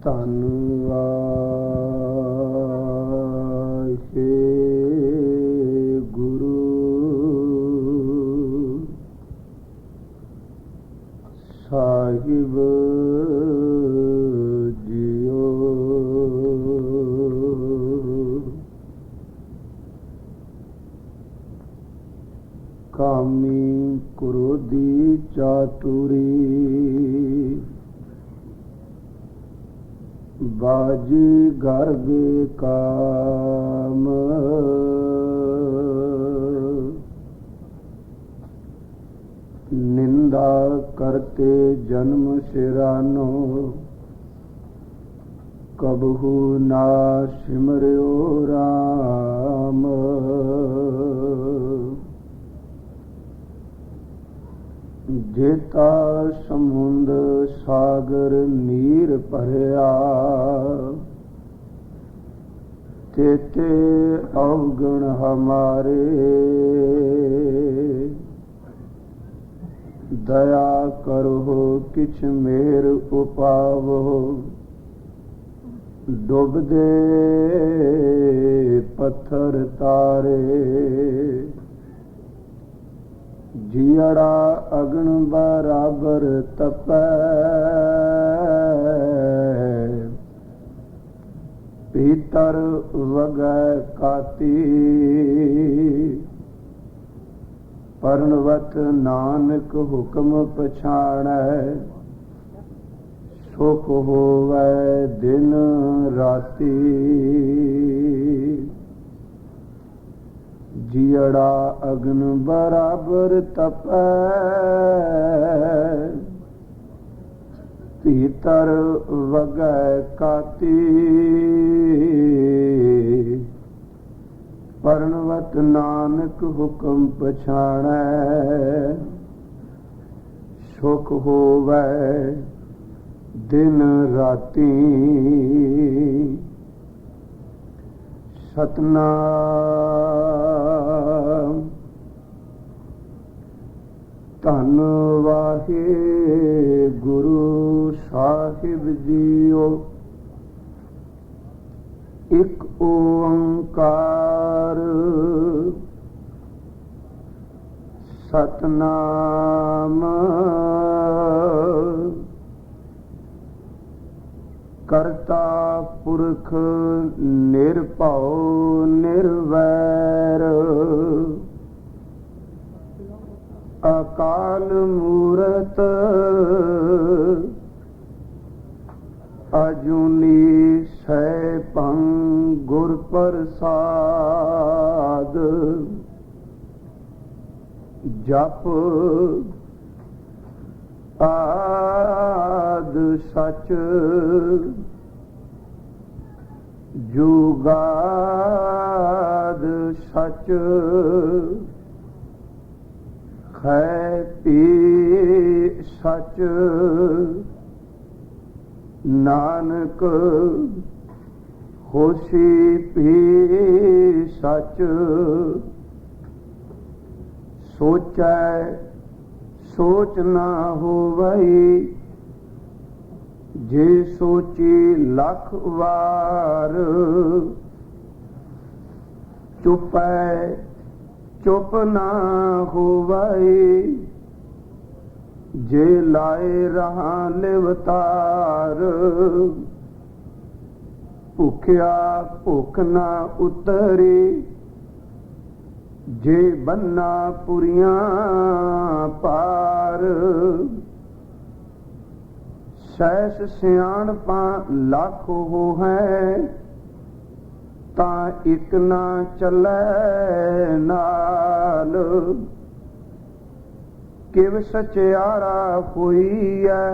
ਧੰਨਵਾਦ ਗੁਰੂ ਸਾਹਿਬ ਜੀਓ। ਕਾਮੀ ਕ੍ਰੋਧੀ ਚਾਤੁਰੀ ਬਾਜੀ ਗਰਭ ਕਾਮ ਨਿੰਦਾ ਕਰਤੇ ਜਨਮ ਸਿਰਾਨੋ ਕਬਹੂ ਨਾ ਸਿਮਰਿਓ ਰਾਮ। जेता समुंद सागर नीर भरिया तेते अवगुण हमारे। दया करो किछ मेर उपावो डुब दे पत्थर तारे। जियड़ा अग्न बराबर तपै भीतर वगै काती। परनवत नानक हुक्म पछाणै सुख होवै दिन राती। जियड़ा अग्न बराबर तपै भीतर वगै काती। परनवत नानक हुक्म पछाणै सुख होवै दिन राती। सतनाम धन वाहे गुरु साहिब जीओ। एक ओंकार सतनाम करता पुरख निरभउ निर्वैर। अकाल मूरत अजूनी सैभं गुर प्रसाद। जप आद सच जुगाद सच। खै पी सच नानक होसी पी सच। सोचै सोच ना होवई जे सोची लख वार। चुपै चुप ना होवई जे लाए रहा लिवतार। भुखिया भुख ना उतरी जे बन्ना पुरियां पार। सैस सियाणपा लख हो है तां इक ना चलै नाल। किव सचियारा होई है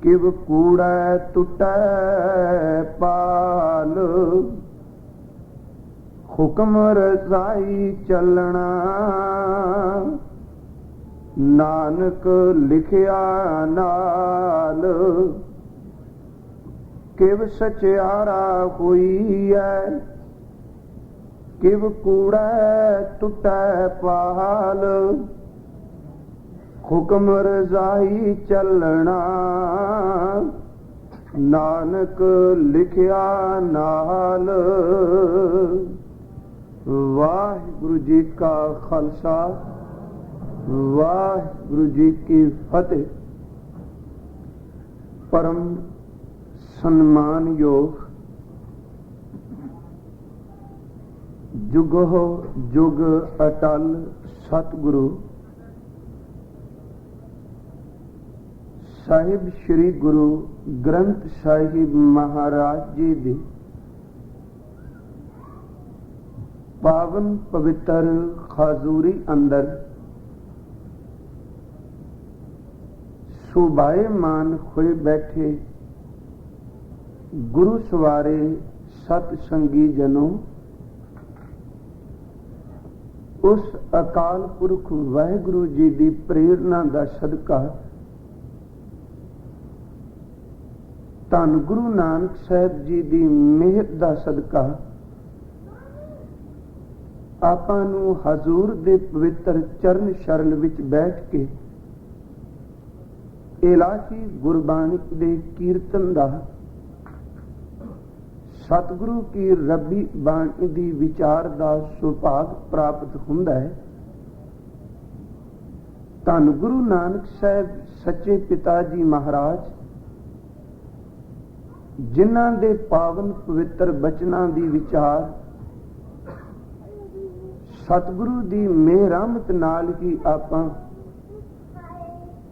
किव कूड़ै टुटै पाल। हुक्म रजाई चलना नानक लिखिया नाल। किव सचियारा होई है किव कूड़ै टुटै पाल। हुक्म रजाई चलना ਨਾਨਕ ਲਿਖਿਆ ਨਾਲ। ਵਾਹਿਗੁਰੂ ਜੀ ਕਾ ਖਾਲਸਾ, ਵਾਹਿਗੁਰੂ ਜੀ ਕੀ ਫਤਿਹ। ਪਰਮ ਸਨਮਾਨਯੋਗ ਜੁਗੋ ਜੁਗ ਅਟਲ ਸਤਿਗੁਰੂ ਸਾਹਿਬ ਸ੍ਰੀ ਗੁਰੂ ਗ੍ਰੰਥ ਸਾਹਿਬ ਮਹਾਰਾਜ ਜੀ ਦੀ ਪਾਵਨ ਪਵਿੱਤਰ ਹਜ਼ੂਰੀ ਅੰਦਰ ਸੁਭਾਏਮਾਨ ਹੋਏ ਬੈਠੇ ਗੁਰੂ ਸਵਾਰੇ ਸਤ ਸੰਗੀ ਜਨੋ, ਉਸ ਅਕਾਲ ਪੁਰਖ ਵਾਹਿਗੁਰੂ ਜੀ ਦੀ ਪ੍ਰੇਰਨਾ ਦਾ ਸਦਕਾ ਧੰਨ ਗੁਰੂ ਨਾਨਕ ਸਾਹਿਬ ਜੀ ਦੀ ਮਿਹਰ ਦਾ ਸਦਕਾ ਆਪਾਂ ਨੂੰ ਹਜ਼ੂਰ ਦੇ ਪਵਿੱਤਰ ਚਰਨ ਸ਼ਰਨ ਵਿੱਚ ਬੈਠ ਕੇ ਇਲਾਹੀ ਗੁਰਬਾਣੀ ਦੇ ਕੀਰਤਨ ਦਾ, ਸਤਿਗੁਰੂ ਕੀ ਰੱਬੀ ਬਾਣੀ ਦੀ ਵਿਚਾਰ ਦਾ ਸੁਭਾਗ ਪ੍ਰਾਪਤ ਹੁੰਦਾ ਹੈ। ਧੰਨ ਗੁਰੂ ਨਾਨਕ ਸਾਹਿਬ ਸੱਚੇ ਪਿਤਾ ਜੀ ਮਹਾਰਾਜ, ਜਿਨ੍ਹਾਂ ਦੇ ਪਾਵਨ ਪਵਿੱਤਰ ਬਚਨਾਂ ਦੀ ਵਿਚਾਰ ਸਤਿਗੁਰੂ ਦੀ ਮਿਹਰਮਤ ਨਾਲ ਹੀ ਆਪਾਂ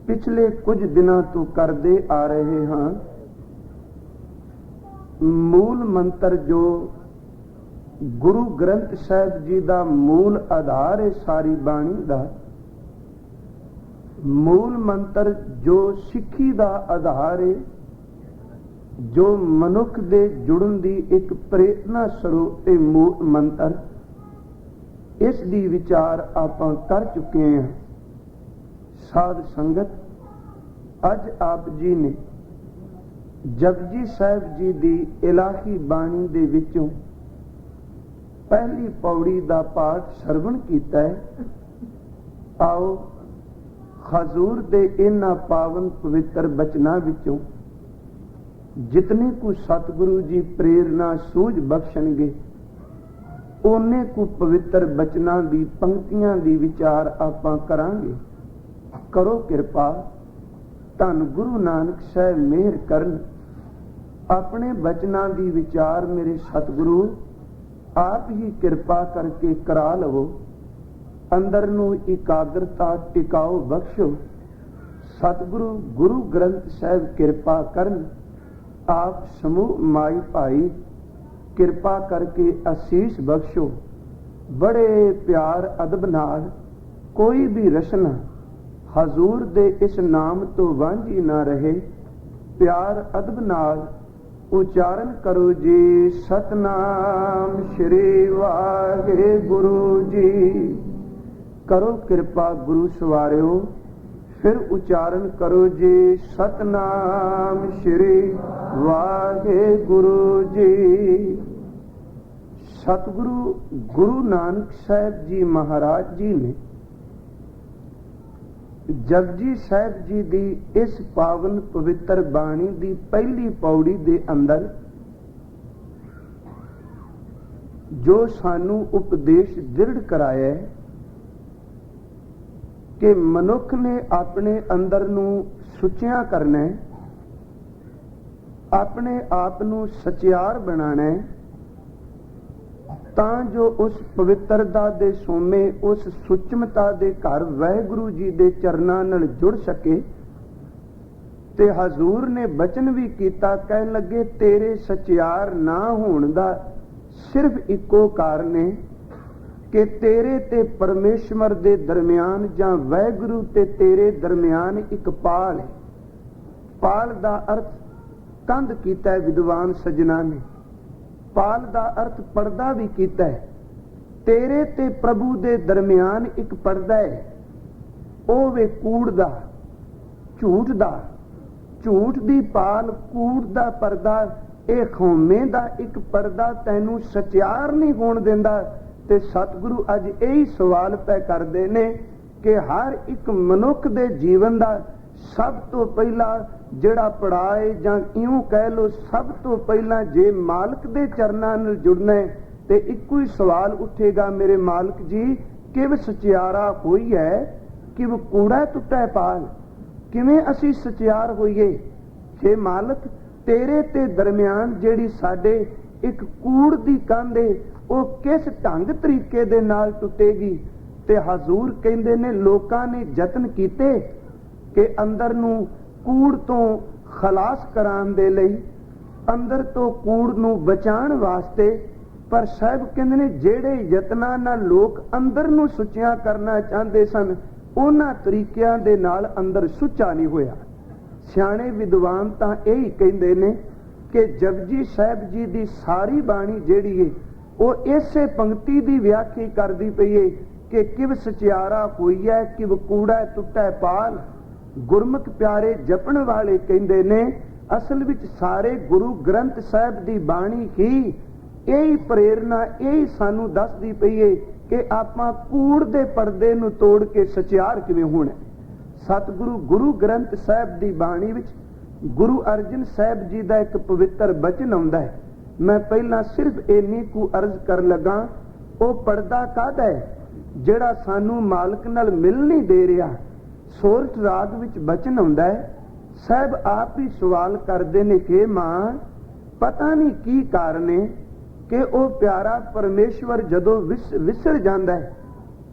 ਪਿਛਲੇ ਕੁਝ ਦਿਨਾਂ ਤੋਂ ਕਰਦੇ ਆ ਰਹੇ ਹਾਂ। ਮੂਲ ਮੰਤਰ ਜੋ ਗੁਰੂ ਗ੍ਰੰਥ ਸਾਹਿਬ ਜੀ ਦਾ ਮੂਲ ਆਧਾਰ ਹੈ, ਸਾਰੀ ਬਾਣੀ ਦਾ ਮੂਲ ਮੰਤਰ ਜੋ ਸਿੱਖੀ ਦਾ ਆਧਾਰ ਹੈ, ਜੋ ਮਨੁੱਖ ਦੇ ਜੁੜਨ ਦੀ ਇੱਕ ਪ੍ਰੇਰਨਾ ਸਰੋਤ ਹੈ ਮੂਲ ਮੰਤਰ, ਇਸ ਦੀ ਵਿਚਾਰ ਆਪਾਂ ਕਰ ਚੁੱਕੇ ਹਾਂ। ਸਾਧ ਸੰਗਤ, ਅੱਜ ਆਪ ਜੀ ਨੇ ਜਪਜੀ ਸਾਹਿਬ ਜੀ ਦੀ ਇਲਾਹੀ ਬਾਣੀ ਦੇ ਵਿੱਚੋਂ ਪਹਿਲੀ ਪੌੜੀ ਦਾ ਪਾਠ ਸਰਵਣ ਕੀਤਾ ਹੈ। ਆਓ ਹਜ਼ੂਰ ਦੇ ਇਹਨਾਂ ਪਾਵਨ ਪਵਿੱਤਰ ਬਚਨਾਂ ਵਿੱਚੋਂ ਜਿਤਨੇ ਕੁ ਸਤਿਗੁਰੂ ਜੀ ਪ੍ਰੇਰਨਾ ਸੂਝ ਬਖਸ਼ਣਗੇ, ਉਹਨੇ ਕੁ ਪਵਿੱਤਰ ਬਚਨਾਂ ਦੀ ਪੰਕਤੀਆਂ ਦੀ ਵਿਚਾਰ ਆਪਾਂ ਕਰਾਂਗੇ। ਕਰੋ ਕਿਰਪਾ, ਧੰਨ ਗੁਰੂ ਨਾਨਕ ਸਾਹਿਬ ਮਿਹਰ ਕਰਨ। ਆਪਣੇ ਬਚਨਾਂ ਦੀ ਵਿਚਾਰ ਮੇਰੇ ਸਤਿਗੁਰੂ ਆਪ ਹੀ ਕਿਰਪਾ ਕਰਕੇ ਕਰਾ ਲਵੋ। ਅੰਦਰ ਨੂੰ ਇਕਾਗਰਤਾ ਟਿਕਾਓ ਬਖਸ਼ੋ। ਸਤਿਗੁਰੂ ਗੁਰੂ ਗ੍ਰੰਥ ਸਾਹਿਬ ਕਿਰਪਾ ਕਰਨ। ਆਪ ਸਮੂਹ ਮਾਈ ਭਾਈ ਕਿਰਪਾ ਕਰਕੇ ਅਸੀਸ ਬਖਸ਼ੋ। ਬੜੇ ਪਿਆਰ ਅਦਬ ਨਾਲ ਕੋਈ ਵੀ ਰਸਨਾ ਹਜ਼ੂਰ ਦੇ ਇਸ ਨਾਮ ਤੋਂ ਵਾਂਝੀ ਨਾ ਰਹੇ। ਪਿਆਰ ਅਦਬ ਨਾਲ ਉਚਾਰਨ ਕਰੋ ਜੀ, ਸਤਨਾਮ ਸ਼੍ਰੀ ਵਾਹਿਗੁਰੂ ਜੀ। ਕਰੋ ਕਿਰਪਾ ਗੁਰੂ ਸਵਾਰਿਓ, ਫਿਰ ਉਚਾਰਨ ਕਰੋ ਜੀ, ਸਤਨਾਮ ਸ਼੍ਰੀ ਵਾਹਿਗੁਰੂ ਜੀ। ਸਤਿਗੁਰੂ ਗੁਰੂ ਨਾਨਕ ਸਾਹਿਬ ਜੀ ਮਹਾਰਾਜ ਜੀ ਨੇ ਜਪਜੀ ਸਾਹਿਬ ਜੀ ਦੀ ਇਸ ਪਾਵਨ ਪਵਿੱਤਰ ਬਾਣੀ ਦੀ ਪਹਿਲੀ ਪੌੜੀ ਦੇ ਅੰਦਰ ਜੋ ਸਾਨੂੰ ਉਪਦੇਸ਼ ਦ੍ਰਿੜ ਕਰਾਇਆ ਹੈ ਕਿ ਮਨੁੱਖ ਨੇ ਆਪਣੇ ਅੰਦਰ ਨੂੰ ਸੁੱਚਿਆ ਕਰਨਾ ਹੈ, ਆਪਣੇ ਆਪ ਨੂੰ ਸਚਿਆਰ ਬਣਾਉਣਾ ਹੈ, ਤਾਂ ਜੋ ਉਸ ਪਵਿੱਤਰਤਾ ਦੇ ਸੋਮੇ, ਉਸ ਸੁਚਮਤਾ ਦੇ ਘਰ ਵਾਹਿਗੁਰੂ ਜੀ ਦੇ ਚਰਨਾਂ ਨਾਲ ਜੁੜ ਸਕੇ। ਤੇ ਹਜ਼ੂਰ ਨੇ ਬਚਨ ਵੀ ਕੀਤਾ, ਕਹਿਣ ਲੱਗੇ ਤੇਰੇ ਸਚਿਆਰ ਨਾ ਹੋਣ ਦਾ ਸਿਰਫ ਇੱਕੋ ਕਾਰਨ ਹੈ ਕਿ ਤੇਰੇ ਤੇ ਪਰਮੇਸ਼ਵਰ ਦੇ ਦਰਮਿਆਨ ਜਾਂ ਵਾਹਿਗੁਰੂ ਤੇ ਤੇਰੇ ਦਰਮਿਆਨ ਇੱਕ ਪਾਲ ਹੈ। ਪਾਲ ਦਾ ਅਰਥ ਕੰਧ ਕੀਤਾ ਹੈ ਵਿਦਵਾਨ ਸੱਜਣਾ ਨੇ। ਪਾਲ ਦਾ ਅਰਥ ਪਰਦਾ ਵੀ ਕੀਤਾ ਹੈ। ਤੇਰੇ ਤੇ ਪ੍ਰਭੂ ਦੇ ਦਰਮਿਆਨ ਇੱਕ ਪਰਦਾ ਹੈ, ਉਹ ਵੇ ਕੂੜ ਦਾ, ਝੂਠ ਦਾ। ਝੂਠ ਦੀ ਪਾਲ, ਕੂੜ ਦਾ ਪਰਦਾ, ਇਹ ਖੌਮੇ ਦਾ ਇੱਕ ਪਰਦਾ ਤੈਨੂੰ ਸਚਿਆਰ ਨਹੀਂ ਹੋਣ ਦਿੰਦਾ। ਤੇ ਸਤਿਗੁਰੂ ਅੱਜ ਇਹੀ ਸਵਾਲ ਪੈ ਕਰਦੇ ਨੇ ਕਿ ਹਰ ਇੱਕ ਮਨੁੱਖ ਦੇ ਜੀਵਨ ਦਾ सब तो पहला ਜਿਹੜਾ ਪੜਾਏ ਜਾਂ ਇਉਂ ਕਹਿ ਲੋ ਸਭ ਤੋਂ ਪਹਿਲਾਂ ਜੇ ਮਾਲਕ ਦੇ ਚਰਨਾਂ ਨਾਲ ਜੁੜਨਾ ਤੇ ਇੱਕੋ ਹੀ ਸਵਾਲ ਉੱਠੇਗਾ, ਮੇਰੇ ਮਾਲਕ ਜੀ ਕਿਵ ਸਚਿਆਰਾ ਹੋਈ ਹੈ, ਕਿਵ ਕੂੜਾ ਟੁੱਟਾ ਪਾਲ, ਕਿਵੇਂ ਅਸੀਂ ਸਚਿਆਰ ਹੋਈਏ। ਜੇ ਮਾਲਕ ਤੇਰੇ ਤੇ ਦਰਮਿਆਨ ਜਿਹੜੀ ਸਾਡੇ ਇੱਕ ਕੂੜ ਦੀ ਕੰਧ ਏ ਉਹ ਕਿਸ ਢੰਗ ਤਰੀਕੇ ਦੇ ਨਾਲ ਟੁੱਟੇਗੀ। ਤੇ ਹਜ਼ੂਰ ਕਹਿੰਦੇ ਨੇ ਲੋਕਾਂ ਨੇ ਯਤਨ ਕੀਤੇ ਕਿ ਅੰਦਰ ਨੂੰ ਕੂੜ ਤੋਂ ਖਲਾਸ ਕਰਾਉਣ ਦੇ ਲਈ, ਅੰਦਰ ਤੋਂ ਕੂੜ ਨੂੰ ਬਚਾਉਣ ਵਾਸਤੇ, ਪਰ ਸਾਹਿਬ ਕਹਿੰਦੇ ਨੇ ਜਿਹੜੇ ਯਤਨਾਂ ਨਾਲ ਲੋਕ ਅੰਦਰ ਨੂੰ ਸੁੱਚਿਆ ਕਰਨਾ ਚਾਹੁੰਦੇ ਸਨ ਉਹਨਾਂ ਤਰੀਕਿਆਂ ਦੇ ਨਾਲ ਅੰਦਰ ਸੁੱਚਾ ਨਹੀਂ ਹੋਇਆ। ਸਿਆਣੇ ਵਿਦਵਾਨ ਤਾਂ ਇਹੀ ਕਹਿੰਦੇ ਨੇ ਕਿ ਜਪਜੀ ਸਾਹਿਬ ਜੀ ਦੀ ਸਾਰੀ ਬਾਣੀ ਜਿਹੜੀ ਹੈ ਉਹ ਇਸੇ ਪੰਕਤੀ ਦੀ ਵਿਆਖਿਆ ਕਰਦੀ ਪਈ ਹੈ ਕਿ ਕਿਵ ਸਚਿਆਰਾ ਹੋਈ ਹੈ, ਕਿਵ ਕੂੜਾ ਟੁੱਟਾ ਪਾਲ। ਗੁਰਮੁਖ ਪਿਆਰੇ ਜਪਣ ਵਾਲੇ ਕਹਿੰਦੇ ਨੇ ਅਸਲ ਵਿੱਚ ਸਾਰੇ ਗੁਰੂ ਗ੍ਰੰਥ ਸਾਹਿਬ ਦੀ ਬਾਣੀ ਹੀ ਇਹੀ ਪ੍ਰੇਰਨਾ, ਇਹੀ ਸਾਨੂੰ ਦੱਸਦੀ ਪਈ ਹੈ ਕਿ ਆਪਾਂ ਕੂੜ ਦੇ ਪਰਦੇ ਨੂੰ ਤੋੜ ਕੇ ਸਚਿਆਰ ਕਿਵੇਂ ਹੋਣਾ। ਸਤਿਗੁਰੂ ਗੁਰੂ ਗ੍ਰੰਥ ਸਾਹਿਬ ਦੀ ਬਾਣੀ ਵਿੱਚ ਗੁਰੂ ਅਰਜਨ ਸਾਹਿਬ ਜੀ ਦਾ ਇੱਕ ਪਵਿੱਤਰ ਬਚਨ ਆਉਂਦਾ ਹੈ। ਮੈਂ ਪਹਿਲਾਂ ਸਿਰਫ ਇੰਨੀ ਕੁ ਅਰਜ਼ ਕਰਨ ਲੱਗਾ, ਉਹ ਪਰਦਾ ਕਾਹਦਾ ਹੈ ਜਿਹੜਾ ਸਾਨੂੰ ਮਾਲਕ ਨਾਲ ਮਿਲ ਨਹੀਂ ਦੇ ਰਿਹਾ। ਸੋਰਠ ਰਾਗ ਵਿੱਚ ਬਚਨ ਆਉਂਦਾ ਹੈ, ਸਾਹਿਬ ਆਪ ਹੀ ਸਵਾਲ ਕਰਦੇ ਨੇ ਕਿ ਮਾਂ ਪਤਾ ਨਹੀਂ ਕੀ ਕਾਰਨ ਹੈ ਕਿ ਉਹ ਪਿਆਰਾ ਪਰਮੇਸ਼ਵਰ ਜਦੋਂ ਵਿਸਰ ਜਾਂਦਾ ਹੈ,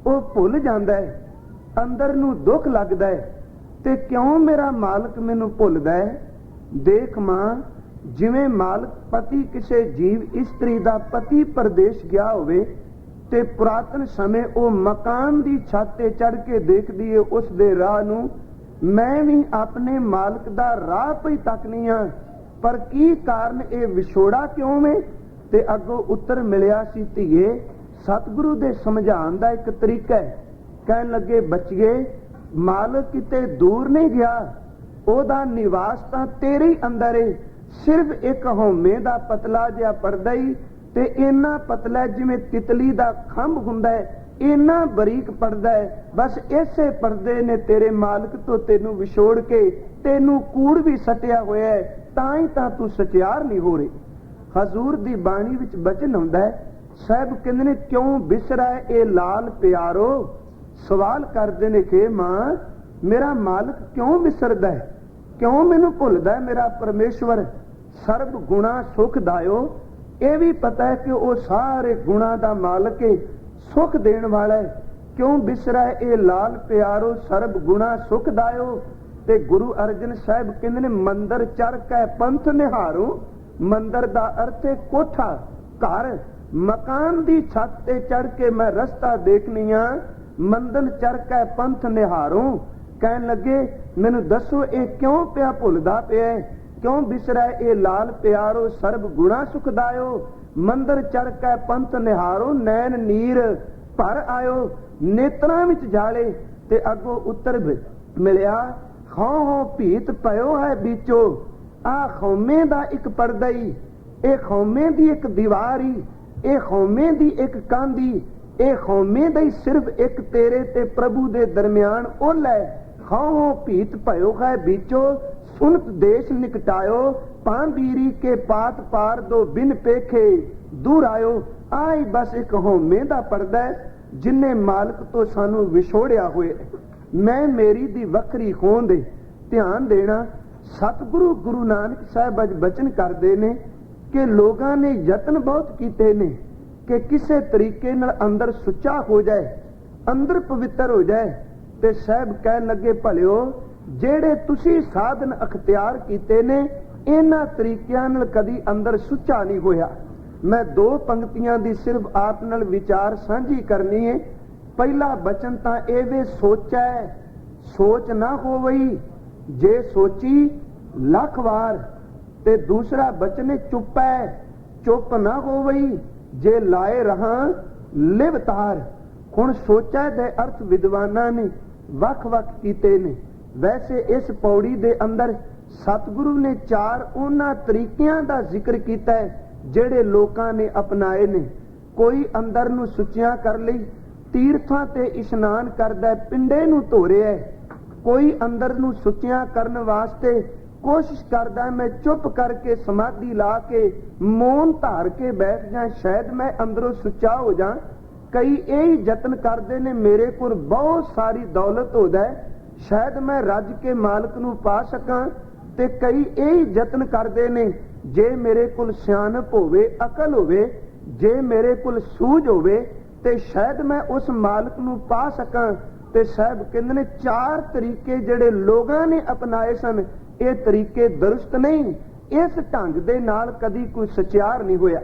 ਉਹ ਭੁੱਲ ਜਾਂਦਾ ਹੈ, ਅੰਦਰ ਨੂੰ ਦੁੱਖ ਲੱਗਦਾ ਹੈ ਤੇ ਕਿਉਂ ਮੇਰਾ ਮਾਲਕ ਮੈਨੂੰ ਭੁੱਲਦਾ ਹੈ। ਦੇਖ ਮਾਂ, ਜਿਵੇਂ ਮਾਲਕ ਪਤੀ ਕਿਸੇ ਜੀਵ ਇਸਤਰੀ ਦਾ ਪਤੀ ਪਰਦੇਸ਼ ਗਿਆ ਹੋਵੇ ਤੇ ਪੁਰਾਤਨ ਸਮੇਂ ਉਹ ਮਕਾਨ ਦੀ ਛੱਤ ਤੇ ਚੜ ਕੇ ਦੇਖਦੀ ਏ ਉਸ ਦੇ ਰਾਹ ਨੂੰ, ਮੈਂ ਵੀ ਆਪਣੇ ਮਾਲਕ ਦਾ ਰਾਹ ਪਈ ਤੱਕਨੀ ਆ, ਪਰ ਕੀ ਕਾਰਨ ਇਹ ਵਿਛੋੜਾ ਕਿਉਂ ਵੇ। ਤੇ ਅੱਗੋਂ ਉੱਤਰ ਮਿਲਿਆ ਸੀ, ਧੀਏ ਸਤਿਗੁਰੂ ਦੇ ਸਮਝਾਉਣ ਦਾ ਇੱਕ ਤਰੀਕਾ ਹੈ। ਕਹਿਣ ਲੱਗੇ ਬੱਚੀਏ, ਮਾਲਕ ਕਿਤੇ ਦੂਰ ਨਹੀਂ ਗਿਆ, ਉਹਦਾ ਨਿਵਾਸ ਤਾਂ ਤੇਰੇ ਹੀ ਅੰਦਰ ਏ। ਸਿਰਫ ਇੱਕ ਹਉਮੈ ਦਾ ਪਤਲਾ ਜਿਹਾ ਪਰਦਾ ਹੀ, ਤੇ ਇੰਨਾ ਪਤਲਾ ਜਿਵੇਂ ਤਿਤਲੀ ਦਾ ਖੰਭ ਹੁੰਦਾ ਹੈ, ਇੰਨਾ ਬਰੀਕ ਪਰਦਾ ਹੈ। ਬਸ ਇਸੇ ਪਰਦੇ ਨੇ ਤੇਰੇ ਮਾਲਕ ਤੋਂ ਤੈਨੂੰ ਵਿਛੋੜ ਕੇ ਤੈਨੂੰ ਕੂੜ ਵੀ ਸੱਟਿਆ ਹੋਇਆ ਹੈ, ਤਾਂ ਹੀ ਤਾਂ ਤੂੰ ਸਚਿਆਰ ਨਹੀਂ ਹੋ ਰਹੀ। ਹਜ਼ੂਰ ਦੀ ਬਾਣੀ ਵਿੱਚ ਬਚਨ ਆਉਂਦਾ ਹੈ, ਸਾਹਿਬ ਕਹਿੰਦੇ ਨੇ ਕਿਉਂ ਵਿਸਰਾ ਇਹ ਲਾਲ ਪਿਆਰੋ। ਸਵਾਲ ਕਰਦੇ ਨੇ ਕਿ ਮਾਂ ਮੇਰਾ ਮਾਲਕ ਕਿਉਂ ਵਿਸਰਦਾ ਹੈ, ਕਿਉਂ ਮੈਨੂੰ ਭੁੱਲਦਾ ਹੈ ਮੇਰਾ ਪਰਮੇਸ਼ਵਰ। ਸਰਬ ਗੁਣਾ ਸੁਖਦਾਇਓ, ਇਹ ਵੀ ਪਤਾ ਹੈ ਕਿ ਉਹ ਸਾਰੇ ਗੁਣਾ ਦਾ ਮਾਲਕ ਹੈ, ਸੁਖ ਦੇਣ ਵਾਲਾ ਹੈ। ਕਿਉਂ ਵਿਸਰਾ ਇਹ ਲਾਲ ਪਿਆਰੋ ਸਰਬ ਗੁਣਾ ਸੁਖਦਾਇਓ। ਤੇ ਗੁਰੂ ਅਰਜਨ ਸਾਹਿਬ ਕਹਿੰਦੇ ਨੇ ਮੰਦਰ ਚੜ ਕੇ ਪੰਥ ਨਿਹਾਰੋ। ਮੰਦਰ ਦਾ ਅਰਥ ਹੈ ਕੋਠਾ, ਘਰ, ਮਕਾਨ ਦੀ ਛੱਤ ਤੇ ਚੜ ਕੇ ਮੈਂ ਰਸਤਾ ਦੇਖਨੀ ਆ। ਮੰਦਰ ਚੜ ਕੇ ਪੰਥ ਨਿਹਾਰੋ। ਕਹਿਣ ਲੱਗੇ ਮੈਨੂੰ ਦੱਸੋ ਇਹ ਕਿਉਂ ਪਿਆ ਭੁੱਲਦਾ ਪਿਆ, ਕਿਉਂ ਵਿਸਰਾ ਇਹ ਲਾਲ ਪਿਆਰੋ ਸਰਬ ਗੁਣਾ ਸੁਖਦਾਇਓ। ਮੰਦਰ ਚੜ ਕੇ ਪੰਥ ਨਿਹਾਰੋ, ਨੈਣ ਨੀਰ ਭਰ ਆਇਓ। ਨੇਤਰਾਂ ਵਿੱਚ ਜਾਲੇ। ਤੇ ਅੱਗੋਂ ਉੱਤਰ ਮਿਲਿਆ, ਹੋ ਭੀਤ ਪਇਓ ਹੈ ਵਿੱਚੋ। ਆ ਖੌਮੇ ਦਾ ਇੱਕ ਪਰਦਾ ਹੀ, ਇਹ ਖੌਮੇ ਦੀ ਇੱਕ ਦੀਵਾਰੀ, ਇਹ ਖੌਮੇ ਦੀ ਇੱਕ ਕਾਂਦੀ, ਇਹ ਖੌਮੇ ਦਾ ਹੀ ਸਿਰਫ ਇੱਕ ਤੇਰੇ ਤੇ ਪ੍ਰਭੂ ਦੇ ਦਰਮਿਆਨ ਓਲ ਹੈ। ਹੋ ਭੀਤ ਪਇਓ ਹੈ ਵਿੱਚੋ ਸੁਨਤ ਦੇਸ਼ ਨਿਕਟਾਇਓ। ਪਾਂਬੀਰੀ ਕੇ ਪਾਤ ਪਾਰ ਦੋ ਬਿਨ ਪੇਖੇ ਦੂਰ ਆਇਓ। ਆਈ ਬਸ ਇੱਕ ਹਉਮੈ ਦਾ ਪਰਦਾ ਹੈ ਜਿੰਨੇ ਮਾਲਕ ਤੋਂ ਸਾਨੂੰ ਵਿਛੋੜਿਆ ਹੋਇਆ। ਮੈਂ ਮੇਰੀ ਦੀ ਵੱਖਰੀ ਹੋਂਦ ਦੇ ਧਿਆਨ ਦੇਣਾ। ਸਤਿਗੁਰੂ ਗੁਰੂ ਨਾਨਕ ਸਾਹਿਬ ਅੱਜ ਬਚਨ ਕਰਦੇ ਨੇ ਕਿ ਲੋਕਾਂ ਨੇ ਯਤਨ ਬਹੁਤ ਕੀਤੇ ਨੇ ਕਿ ਕਿਸੇ ਤਰੀਕੇ ਨਾਲ ਅੰਦਰ ਸੁੱਚਾ ਹੋ ਜਾਏ, ਅੰਦਰ ਪਵਿੱਤਰ ਹੋ ਜਾਏ। ਤੇ ਸਾਹਿਬ ਕਹਿਣ ਲੱਗੇ ਭਲਿਓ ਜਿਹੜੇ ਤੁਸੀਂ ਸਾਧਨ ਅਖਤਿਆਰ ਕੀਤੇ ਨੇ ਇਹਨਾਂ ਤਰੀਕਿਆਂ ਨਾਲ ਕਦੀ ਅੰਦਰ ਸੁੱਚਾ ਨਹੀਂ ਹੋਇਆ। ਮੈਂ ਦੋ ਪੰਕਤੀਆਂ ਦੀ ਸਿਰਫ ਆਪ ਨਾਲ ਵਿਚਾਰ ਸਾਂਝੀ ਕਰਨੀ ਹੈ। ਪਹਿਲਾ ਬਚਨ ਤਾਂ ਇਹ ਵੇ ਸੋਚੈ ਸੋਚ ਨਾ ਹੋਵਈ, ਜੇ ਸੋਚੀ ਲੱਖ ਵਾਰ। ਤੇ ਦੂਸਰਾ ਬਚਨ ਹੈ ਚੁੱਪੈ ਚੁੱਪ ਨਾ ਹੋਵਈ, ਜੇ ਲਾਏ ਰਹਾ ਲਿਵ ਤਾਰ। ਹੁਣ ਸੋਚੈ ਦੇ ਅਰਥ ਵਿਦਵਾਨਾਂ ਨੇ ਵੱਖ ਵੱਖ ਕੀਤੇ ਨੇ। ਵੈਸੇ ਇਸ ਪੌੜੀ ਦੇ ਅੰਦਰ ਸਤਿਗੁਰੂ ਨੇ ਚਾਰ ਉਹਨਾਂ ਤਰੀਕਿਆਂ ਦਾ ਜ਼ਿਕਰ ਕੀਤਾ ਹੈ ਜਿਹੜੇ ਲੋਕਾਂ ਨੇ ਅਪਣਾਏ ਨੇ। ਕੋਈ ਅੰਦਰ ਨੂੰ ਸੁੱਚਿਆ ਕਰ ਲਈ ਤੀਰਥਾਂ ਤੇ ਇਸ਼ਨਾਨ ਕਰਦਾ, ਪਿੰਡੇ ਨੂੰ ਧੋ ਰਿਹਾ, कोई अंदर नूं सुचिया करन वास्ते कोशिश करदा मैं चुप करके समाधि ला के मौन धार के बैठ जा, शायद मैं अंदरों सुच्चा हो जा। कई यही यतन करते ने मेरे को बहुत सारी दौलत हो जाए, शायद मैं रज के मालक नूं पा सकां। ते कई यही यतन करते ने जे मेरे को सियाणप होवे, अकल होवे, जे मेरे को सूझ होवे ते शायद मैं उस मालक नूं पा सकां। ते साहब कहंदे ने 4 तरीके जिहड़े लोगां ने अपनाए सन, ये तरीके दुरुस्त नहीं, इस ढंग दे नाल कदी कोई सचियार नहीं होया।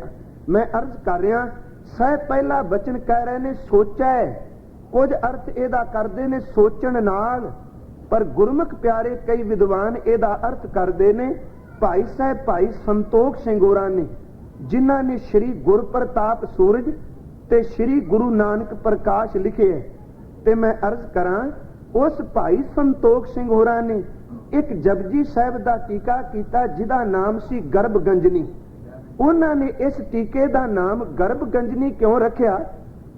मैं अर्ज कर रहा साहब, पहला बचन कह रहे ने सोचा है, कुछ अर्थ एदा करदे ने सोचण नाल, पर गुरमुख प्यारे कई विद्वान एदा अर्थ करदे ने। भाई साहब भाई संतोख सिंह होरां ने, जिन्हां ने श्री गुरप्रताप सूरज ते श्री गुरु नानक प्रकाश लिखे है, ते मैं अर्ज करां उस भाई संतोख सिंह होरां ने एक जपजी साहब दा टीका कीता जिहदा नाम सी गर्भगंजनी। उन्हां ने इस टीके दा नाम गर्भगंजनी क्यों रखिया?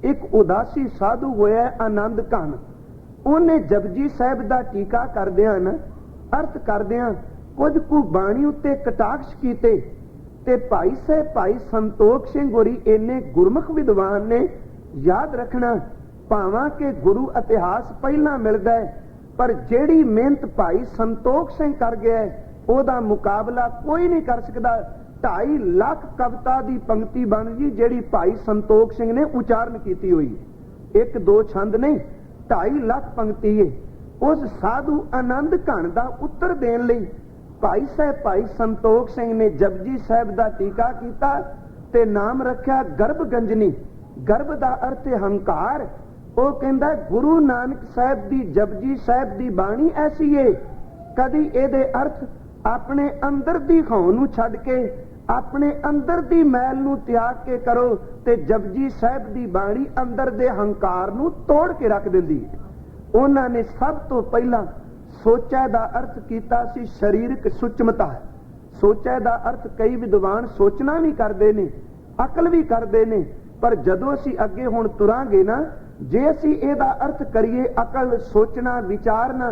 एक उदासी साधु होया आनंद घन, उन्हें जपजी साहब दा टीका करदियां न अर्थ करदियां कुछ कु बाणी उत्ते कटाक्ष कीते। ते भाई साहब भाई संतोख सिंह होरी इन्ने गुरमुख विद्वान ने, याद रखना भावां के गुरु इतिहास पहला मिलदा है, पर जेड़ी मेहनत भाई संतोख सिंह कर गया है ओदा मुकाबला कोई नहीं कर सकदा। 2.5 लाख कविता दी पंक्ति बन गई जेड़ी भाई संतोख सिंह ने उचारण कीती हुई है, 1-2 छंद नहीं, 2.5 लाख पंक्ति है। उस साधु आनंद घन दा उत्तर देण लई भाई साहब भाई संतोख सिंह ने जपजी साहब दा टीका कीता ते नाम रखिया गर्भगंजनी। गर्भ दा अर्थ हंकार। वो कहंदा गुरु नानक साहब दी जपजी साहब दी बाणी ऐसी है, कदी एदे अर्थ अपने अंदर दी खौं नूं छड्ड के अपने अंदर दी मैल नूं त्याग के करो ते जपजी साहब दी बाणी अंदर दे हंकार नूं तोड़ के रख दिंदी है। उन्हां ने सब तो पहला सोचा दा अर्थ कीता सी शरीरक सुचमता। सोचा दा अर्थ कई विद्वान सोचना भी करते ने, अकल भी करते ने, पर जदों असीं अगे हुण तुरांगे ना, जे असीं इहदा अर्थ करिए अकल सोचना विचारना,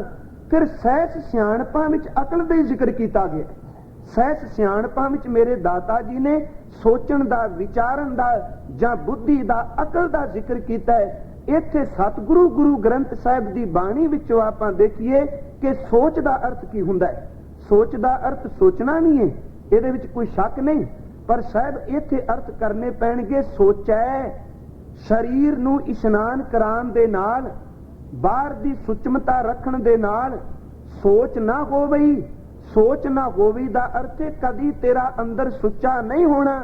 फिर सहज सियाणपां विच अकल दा जिक्र कीता गया। सहज सियाणपां विच मेरे दाता जी ने सोचण दा विचारन दा जां बुद्धि दा अकल दा जिक्र कीता है। इत्थे सतगुरु गुरु ग्रंथ साहिब दी बाणी विचों आपां देखीए कि सोच दा अर्थ की हुंदा है। सोच दा अर्थ सोचना नहीं है, इहदे विच कोई शक नहीं, पर साहब इत्थे अर्थ करने पैणगे। सोचै शरीर नूं इशनान कराण दे नाल, बाहर दी सुचमता रखण दे नाल सोच ना होवई। सोच ना होवी दा अर्थ है कदी तेरा अंदर सुच्चा नहीं होना,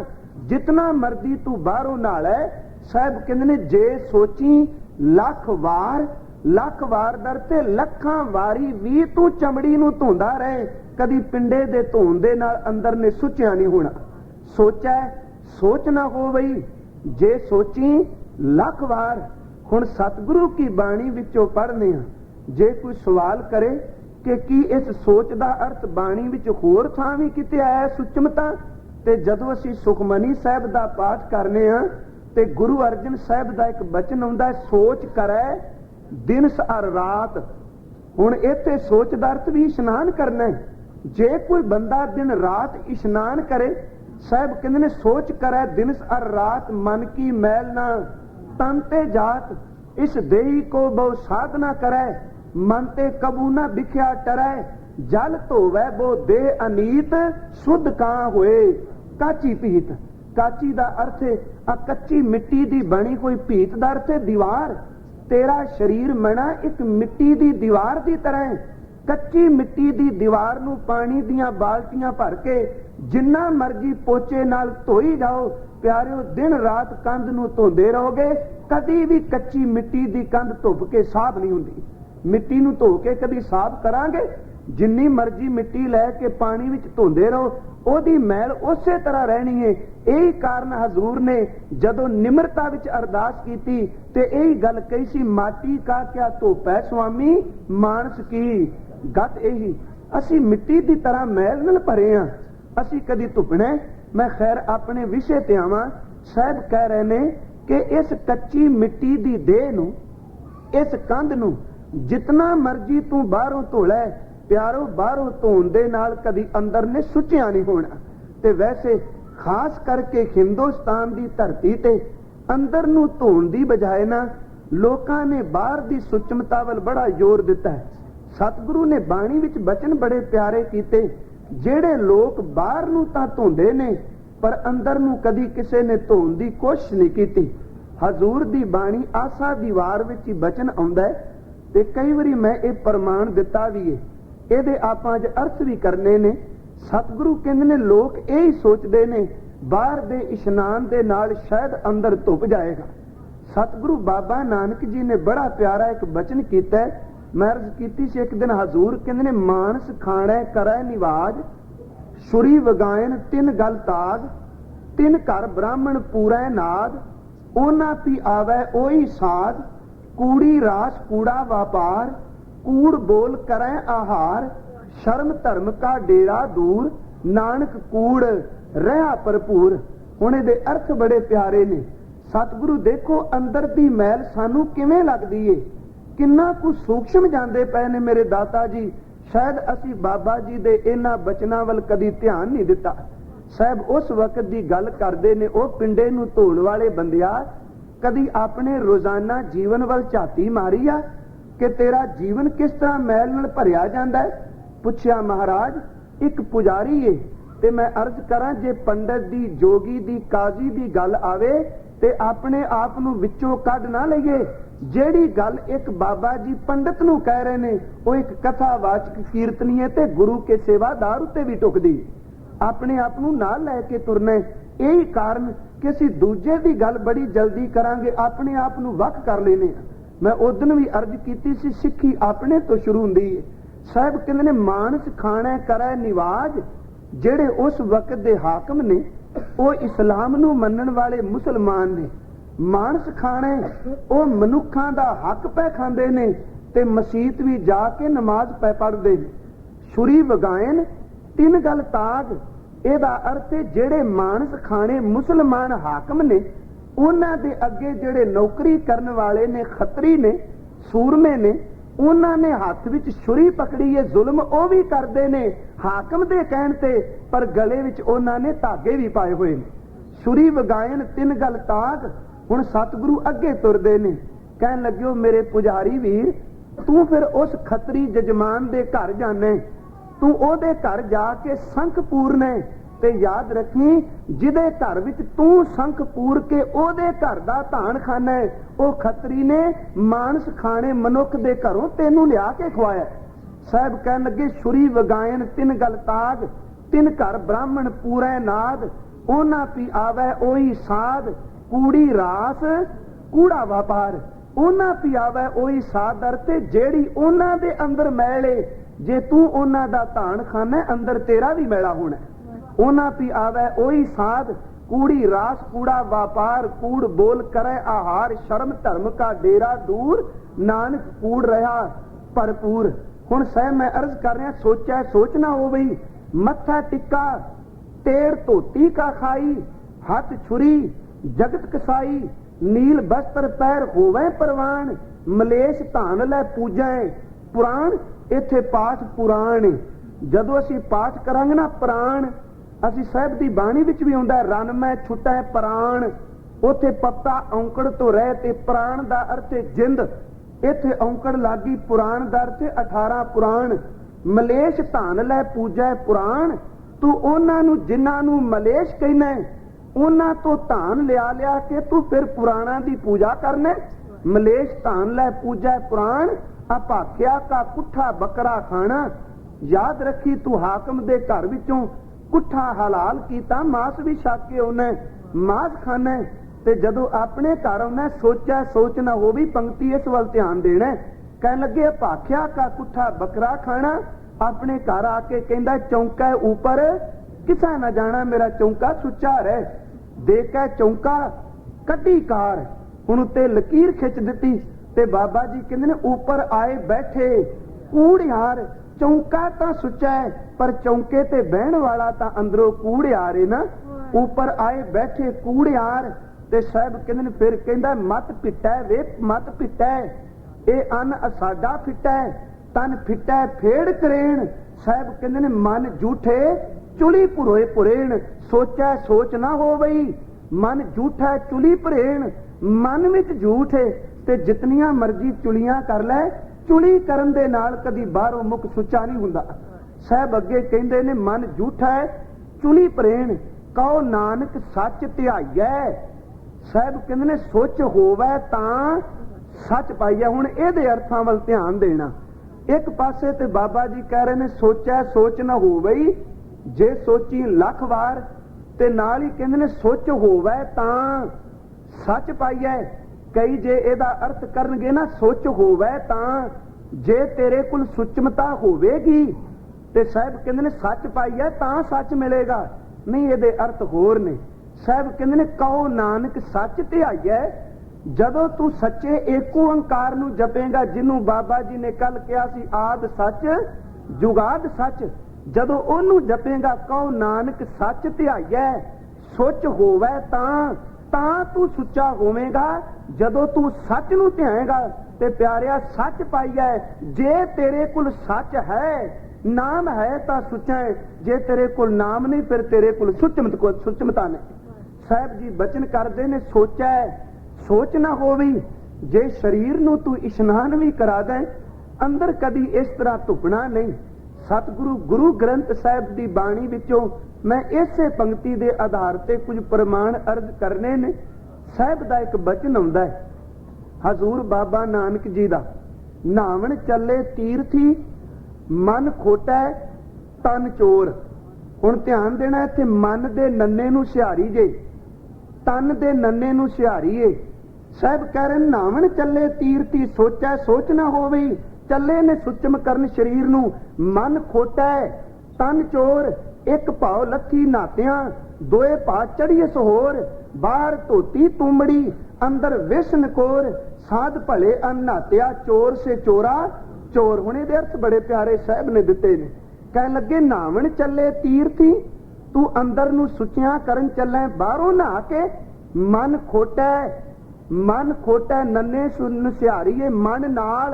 जितना मर्जी तू बाहरों नाल है। साहब कहंदे ने जे सोची लख वार दर ते लखां वारी भी तू चमड़ी नूं धोंदा रहे, कदी पिंडे दे धोण दे नाल अंदर ने सुच्चा नहीं होना। सोचा सोच ना हो वई, जे सोची लख वार। हुण सतगुरु की बाणी विचों पढ़ने आ, जे कोई सवाल करे कि की इस सोच दा अर्थ बाणी विच होर थां भी किते आया सुचमता, ते जदों असीं सुखमनी साहिब दा पाठ करने आ ते गुरु अर्जन साहिब दा एक बचन आउंदा, सोच करै दिन अर रात। हुण इत्थे सोच दा अर्थ भी इशनान करना है। जे कोई बंदा दिन रात इशनान करे, साहिब कहंदे ने सोच करै दिन अर रात, मन की मैल ना तन ते जात, इस देही को बहु साधना करे, मन ते कबू ना बिख्या टरै, जल धोवै बो दे अनीत, शुद्ध कां होए काची पीत। काची दा अर्थ है कच्ची मिट्टी दी बनी कोई भीत दा अर्थ है दीवार। तेरा शरीर मना एक मिट्टी दी दीवार दी तरह है। कच्ची मिट्टी दी दीवार नूं पानी दियां बाल्टियां भर के जिन्ना मर्जी पोचे नाल धोई जाओ प्यारिओ, दिन रात कंध नूं धोंदे रहोगे, कदी भी कच्ची मिट्टी दी कंध धुप के साफ नहीं हुंदी। मिट्टी नूं धो के कदी साफ करांगे, जिन्नी मर्जी मिट्टी लैके पानी विच धोंदे रहो, ओदी मैल उसे तरह रहनी है। यही कारण हजूर ने जदों निमरता विच अरदास कीती ते यही गल कही सी, माटी का क्या धोपै स्वामी मानस की। गत यही असी मिट्टी दी तरह मैल नाल भरे हां, असी कदी धुपणे। मैं खैर अपने विषय ते आवां। साहब कह रहे ने कि इस कच्ची मिट्टी दी देह नूं, इस कंध नूं जितना मर्जी तू बाहरों धो लै प्यारो, बाहरों धोण दे नाल कदी अंदर ने सुचिया नहीं होना। ते वैसे खास करके हिंदुस्तान की धरती ते अंदर नूं धोण दी बजाय ना लोकां ने बाहर दी सुचमता वल बड़ा जोर दिता है। सतगुरु ने बाणी विच बचन बड़े प्यारे कीते, जेड़े लोग बाहर नूं तां धोंदे ने पर अंदर नूं कदी किसे ने धोण दी कोशिश नहीं कीती। हजूर दी बाणी आसा दी वार विच ही बचन आउंदा है ते कई वारी मैं ये प्रमाण दिता भी है, ਇਹਦੇ ਆਪਾਂ ਅੱਜ अर्थ भी करने ने। सतगुरु कहंदे ने लोग यही सोचते ने बाहर दे इशनान दे नाल शायद अंदर धुप जाएगा। सतगुरु बाबा नानक जी ने बड़ा प्यारा एक बचन कीता है, मैं अर्ज कीती सी एक दिन हजूर कहंदे ने मानस खाणै करै निवाज, छुरी वगायन तिन गल ताग, तिन घर ब्राह्मण पूरै नाद, ओना पी आवै ओही साध, कूड़ी रास कूड़ा व्यापार, कूड़ बोल करै आहार, शर्म धर्म का डेरा दूर, नानक कूड़ रहा भरपूर। हुण इहदे अर्थ बड़े प्यारे ने। सतगुरु देखो अंदर दी मैल सानू किवें लगदी है, किन्ना कुछ सूक्ष्म जांदे पए ने मेरे दाता जी। शायद असी बाबा जी दे इन्हां बचनां वल कदी ध्यान नहीं दिता। साहब उस वक्त दी गल करदे ने, ओ पिंडे नूं धोण वाले बंदिया कदी अपने रोजाना जीवन वल झाती मारी आ कि तेरा जीवन किस तरह मैल नाल भरिया जांदा है। पुछया महाराज एक पुजारी है ते मैं अर्ज करा जे पंडित दी जोगी दी काजी दी गल आवे ते अपने आप नूं विचों कढ ना लईए। जेड़ी गल एक बाबा जी पंडित नूं कह रहे ने वो एक कथावाचक कीर्तनीय ते गुरु के सेवादार उत्ते भी टुकदी, अपने आप नूं नाल लै के तुरना। यही कारण कि असीं दूजे दी गल बड़ी जल्दी करांगे, अपने आप नूं वख कर लेने। मैं उदन भी अर्ज कीती सी सिੱਖੀ अपने तो शुरू हुंदी है। साहब कहंदे ने मानस खाणै करै निवाज, जेड़े उस वक्त दे हाकम ने वो इस्लाम नूं मनण वाले मुसलमान ने। मानस खाणे वो मनुखां दा हक पै खांदे ने ते मसीत भी जाके नमाज पै पढ़दे ने। छुरी वगायन तिन गल ताग, ਇਹਦਾ अर्थ है जेड़े मानस खाने मुसलमान हाकम ने उन्हां दे अगे जेड़े नौकरी करन वाले ने, खतरी ने, सूरमे ने, उन्हां ने हाथ विच छुरी पकड़ी है। जुल्म ओ भी करदे ने हाकम दे कहण ते, पर गले विच उन्हां ने धागे भी पाए हुए ने। छुरी वगायन तिन गल ताग। हुण सतगुरु अगे तुरदे ने, कहण लग्यो मेरे पुजारी वीर तू फिर उस खतरी जजमान दे घर जाना, तू ओदे घर जाके संख पूरने ते याद रखी जिदे घर विच तू संख पूर के ओदे घर दा धान खाना है, ओ खतरी ने मानस खाने मनुख दे घरों तेनू लिया के खवाया। साहब कहन लगे छुरी वगायन तिन गल ताग, तिन घर ब्राह्मण पूरै नाद, ओना पी आवै ओही साध, कूड़ी रास कूड़ा व्यापार। ओना पी आवै ओही साध अरते जेड़ी ओना दे अंदर मैले, जे तू ओना दा धान खाना अंदर तेरा भी मैला होना। ओना पी आवे ओही साध, कूड़ी रास कूड़ा व्यापार, कूड़ बोल करे आहार, शर्म धर्म का डेरा दूर, नानक कूड़ रहा भरपूर। हुण सह मैं अर्ज कर रहा, सोचा सोचना हो गई। मत्था टिक्का टेढ़ धोती का खाई, हाथ छुरी जगत कसाई, नील बस्त्र पैर होवे परवान, मलेश धान लै पूजै पुराण। इत्थे पाठ पुराण, जदों असीं पाठ करांगे ना पुराण, असीं साहिब दी बाणी विच भी हुंदा रन मैं छुटै प्राण। उत्थे पत्ता औंकड़ तो रह ते प्राण दा अर्थ जिंद, इत्थे औंकड़ लागी पुराण दा अर्थ 18 पुराण। मलेश धान लै पूजै पुराण, तू उन्हां नूं जिन्हां नूं मलेश कहना उन्हां तो धान लिया लिया के तू फिर पुराणा दी पूजा करना। मलेश धान लै पूजै पुराण, अभाख्या का कुठा बकरा खाना। याद रखी तू हाकम दे घर विचों कुठा हलाल कीता, मांस भी छक के आउना, मांस खाना ते जदों अपने घर आउना सोचा सोचना हो भी पंक्ति इस वल ध्यान देना। कहन लगे भाख्या का कुठा बकरा खाना, अपने घर आके कहंदा चौंका ऊपर किसा ना जाना, मेरा चौंका सुच्चा रहे। देखा चौंका कटी कार, हुण उत्ते लकीर खिंच दिती ते बाबा जी कहंदे ने ऊपर आए बैठे कूड़ियार। चौंका तां सुच्चा है पर चौंके ते बहन वाला तां अंदरों कूड़ियार है ना। ऊपर आए बैठे कूड़ियार ते साहब कहंदे ने फिर कहंदा मत पिट्टा वे मत पिट्टा, ये अन्न साडा फिट्टा है, तन फिट्टा है फेड़ करेण। साहब कहते ने मन झूठे चुली पुरोए पुरेण। सोचा सोच ना हो बई, मन झूठा है चुली भरेण। मन विच झूठ है ते जितनियां मर्जी चुलियां कर लै, चुली करन दे नाल कदी बाहरों मुख सुच्चा नहीं हुंदा। साहब अगे कहंदे ने मन झूठा है चुली भरेण, कहो नानक सच ध्याइयै। साहब कहंदे ने सोच होवे तां सच पाइए। हुण इहदे अर्थां वल ध्यान देना। एक पासे ते बाबा जी कह रहे ने सोचा सोच ना होवई, जे सोची लख वार, ते नाल ही कहंदे ने सोच होवे तां सच पाइए। कई जे एदा अर्थ करनगे ना सोच होवे तां, जे तेरे कुल सुचमता होवेगी ते साहब कहंदे ने सच पाइए तां सच मिलेगा। नहीं, एदे अर्थ होर ने। साहब कहंदे ने कहो नानक सच ध्याइयै। ਜਦੋਂ ਤੂੰ ਸੱਚੇ ਏਕੋ ਓੰਕਾਰ ਨੂੰ ਜਪੇਗਾ, ਜਿਹਨੂੰ ਬਾਬਾ ਜੀ ਨੇ ਕੱਲ ਕਿਹਾ ਸੀ ਆਦ ਸੱਚ ਜੁਗਾਦ ਸੱਚ, ਜਦੋਂ ਉਹਨੂੰ ਜਪੇਗਾ ਕਹੋ ਨਾਨਕ ਸੱਚ ਧਿਆਈਐ। ਸੁੱਚ ਹੋਵੇ ਤਾਂ ਤੂੰ ਸੁੱਚਾ ਹੋਵੇਂਗਾ। ਜਦੋਂ ਤੂੰ ਸੱਚ ਨੂੰ ਧਿਆਏਗਾ ਤੇ ਪਿਆਰਿਆ ਸੱਚ ਪਾਈਐ। ਜੇ ਤੇਰੇ ਕੋਲ ਸੱਚ ਹੈ, ਨਾਮ ਹੈ ਤਾਂ ਸੁੱਚਾ ਹੈ। ਜੇ ਤੇਰੇ ਕੋਲ ਨਾਮ ਨਹੀਂ ਫਿਰ ਤੇਰੇ ਕੋਲ ਸੁੱਚਮਤਾ ਨਹੀਂ। ਸਾਹਿਬ ਜੀ ਬਚਨ ਕਰਦੇ ਨੇ ਸੋਚੈ सोच ना होवी। जे शरीर नूं तू इशनान भी करा दे, अंदर कदी इस तरह धुपना नहीं। सतगुरु गुरु ग्रंथ साहिब दी बाणी विचों मैं इसे पंक्ति दे आधार ते कुछ प्रमाण अर्ज करने ने। साहिब दा एक बचन आउंदा है हजूर बाबा नानक जी दा, नावण चले तीरथी मन खोटा तन चोर। हुण ध्यान देना, इत्थे मन दे नन्ने नूं सिहारी जे, तन दे नन्ने नूं सिहारी है। साहब कह रहे नावण चले तीरथी सोचा सोच ना होवे। चले ने सुचम करन शरीर नूं, मन खोटा है तन चोर। एक भाव लथी नातियां, दोए पा चढ़िए सहोर। बाहर धोती तुमड़ी अंदर विष्ण कोर, साध भले अनात्या चोर से चोरा चोर। हुणे दे अर्थ बड़े प्यारे साहब ने दिते ने। कह लगे नावण चले तीरथी, तू अंदर नूं सुचियां करन चलै, बाहरों नहा के मन खोटा है। मन खोटा नन्ने सुन सिहारीए, मन नाल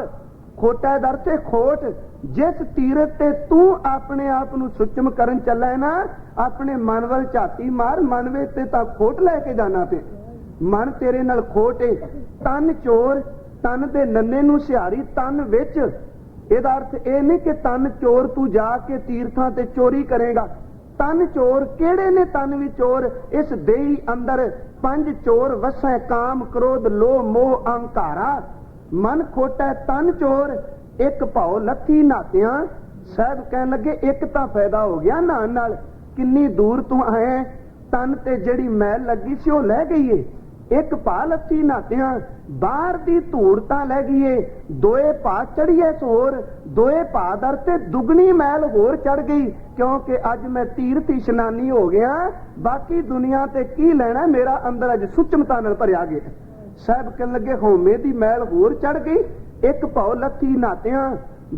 खोटा दर ते खोट। जिस तीरथ ते तू अपने आप नूं सुचम करन चलै ना, अपने मन वल झाती मार, मन विच ते तां खोट लैके जाना पे। मन तेरे नाल खोट है। तन चोर, तन दे नन्ने नूं सिहारी, तन विच। ਇਹਦਾ अर्थ ਇਹ नहीं कि तन चोर तू जाके तीर्थां ते चोरी करेगा। तन चोर किहड़े ने तन भी चोर? इस देही अंदर पंज चोर वसै, काम क्रोध लोभ मोह अहंकारा। मन खोटा तन चोर, एक भाव लथी नातियां। साहब कहन लगे एक तां फायदा हो गया नान नाल, किन्नी दूर तू आए, तन ते जिहड़ी मैल लगी सी ओह लै गई है। एक भा लथी नातियां, बाहर दी धूड़ तां लै गई है। दोए भा चढ़िए सोर, दोए भा दर ते दुगनी मैल होर चढ़ गई। क्योंकि अज मैं तीर्थ इशनानी हो गया, बाकी दुनिया ते की लेना, मेरा अंदर अज सुचमता नाल भरिया गया। साहब कहन लगे होमे दी मैल होर चढ़ गई। एक भाव लथी नातियां,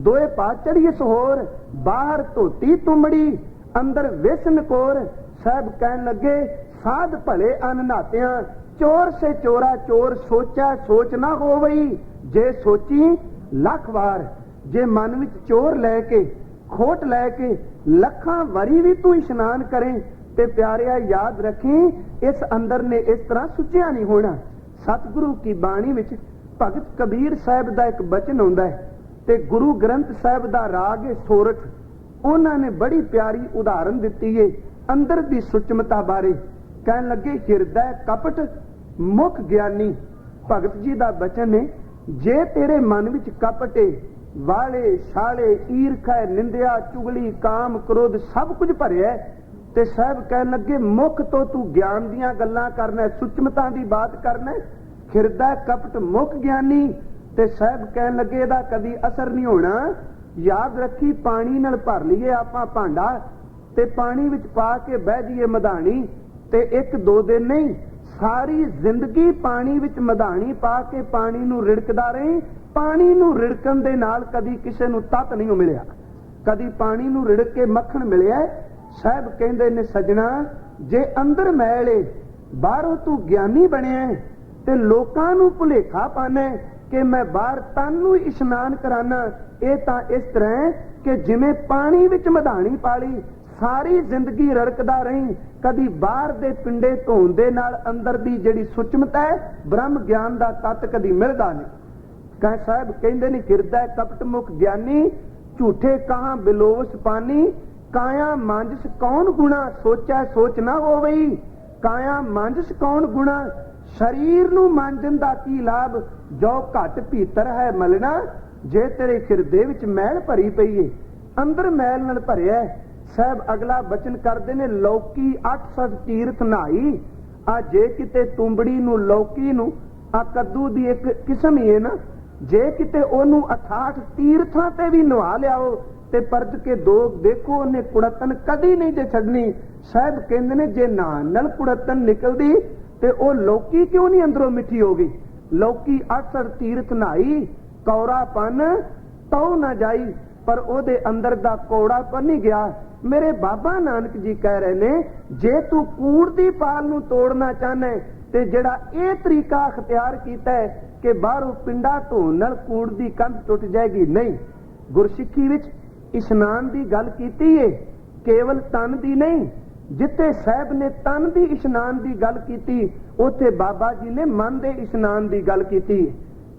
दोए भा चढ़िए सोर, बाहर धोती तुमड़ी अंदर विष्ण कोर। साहब कहन लगे साध भले अननातियां, चोर से चोरा चोर। सोचा सोच ना हो वही, जे सोची लख वार। जे मन विच चोर लैके खोट लैके लखां वारी भी तू इशनान करें ते प्यारिया याद रखें, इस अंदर ने इस तरह सुचिया नहीं होना। सतगुरु की बाणी विच भगत कबीर साहब दा एक बचन आउंदा है ते गुरु ग्रंथ साहब दा राग है सोरठ। उन्होंने बड़ी प्यारी उदाहरण दिती है अंदर दी सुचमता बारे। कहन लगे हिरदै कपट मुख ज्ञानी। भगत जी दा बचन है, जे तेरे मन विच कपट है, वाले छाले ईर्खा निंदिया चुगली काम क्रोध सब कुछ भरिया, ते साहब कहन लगे मुख तो तू ज्ञान दियां गल्लां करना, सुचमता दी बात करना। हिरदै कपट मुख ज्ञानी। ते साहब कहन लगे इहदा कदी असर नहीं होना। याद रखी पानी नाल भर लईए आपां भांडा ते पानी विच पा के बह जाइए मधानी, ते एक दो दिन नहीं सारी जिंदगी पानी विच मधानी पा के पानी नूं रिड़कदा रही। पानी नूं रिड़कण दे नाल कदी किसे नूं तत नहीं मिलिया, कदी पानी नूं रिड़क के मक्खण मिलिया। साहब कहंदे ने सजना, जे अंदर मैल है, बाहरों तू ज्ञानी बनिया ते लोकां नूं भुलेखा पाना कि मैं बाहर तन नूं इशनान कराना, ये तां इस तरह है कि जिवें पानी विच मधानी पाली सारी जिंदगी रड़कदा रही, कदी बाहर दे पिंडे धोण दे नाल अंदर दी जिहड़ी सुचमता है ब्रह्म ज्ञान दा तत्त कदी मिलदा नहीं। कह साहब कहंदे ने हिरदै कपट मुख ज्ञानी, झूठे कहां बिलोवस पानी, काया मांजस कौन गुणा, सोचा सोच ना होवई, काया मांजस कौन गुणा, शरीर नूं मांजन दा की लाभ, जो घट भीतर है मलना, जे तेरे हिरदे विच मैल भरी पई है, अंदर मैल नाल भरिया है। साहब अगला बचन करते ने, लौकी 800 तीर्थ नहाई, आ जे किते तुंबड़ी नूं लौकी नूं आ कद्दू दी एक किस्म ही है ना, जे किते ओनू 68 तीर्थां ते भी नवा लियाओ ते परद के दो देखो उन्हें कुड़तन कदी नहीं जे छड़नी। साहब कहंदे ने जे नान नाल कुड़तन निकलदी ते ओ लौकी क्यों नहीं अंदरों मिठी हो गई। लौकी 68 तीर्थ नहाई, कौरापन तो ना जाई, पर ओदे अंदर दा कौड़ापन नहीं गया। मेरे बाबा नानक जी कह रहे ने, जे तू कूड़ दी पाल नूं तोड़ना चाहना है ते जेड़ा ये तरीका अख्तियार कीता है कि बाहरों पिंडा धोण नाल कूड़ दी कंध टुट जाएगी, नहीं। गुरसिੱਖੀ विच इशनान दी गल कीती है, केवल तन दी नहीं। जिथे साहब ने तन दी इशनान दी गल कीती, उथे बाबा जी ने मन दे इशनान दी गल कीती।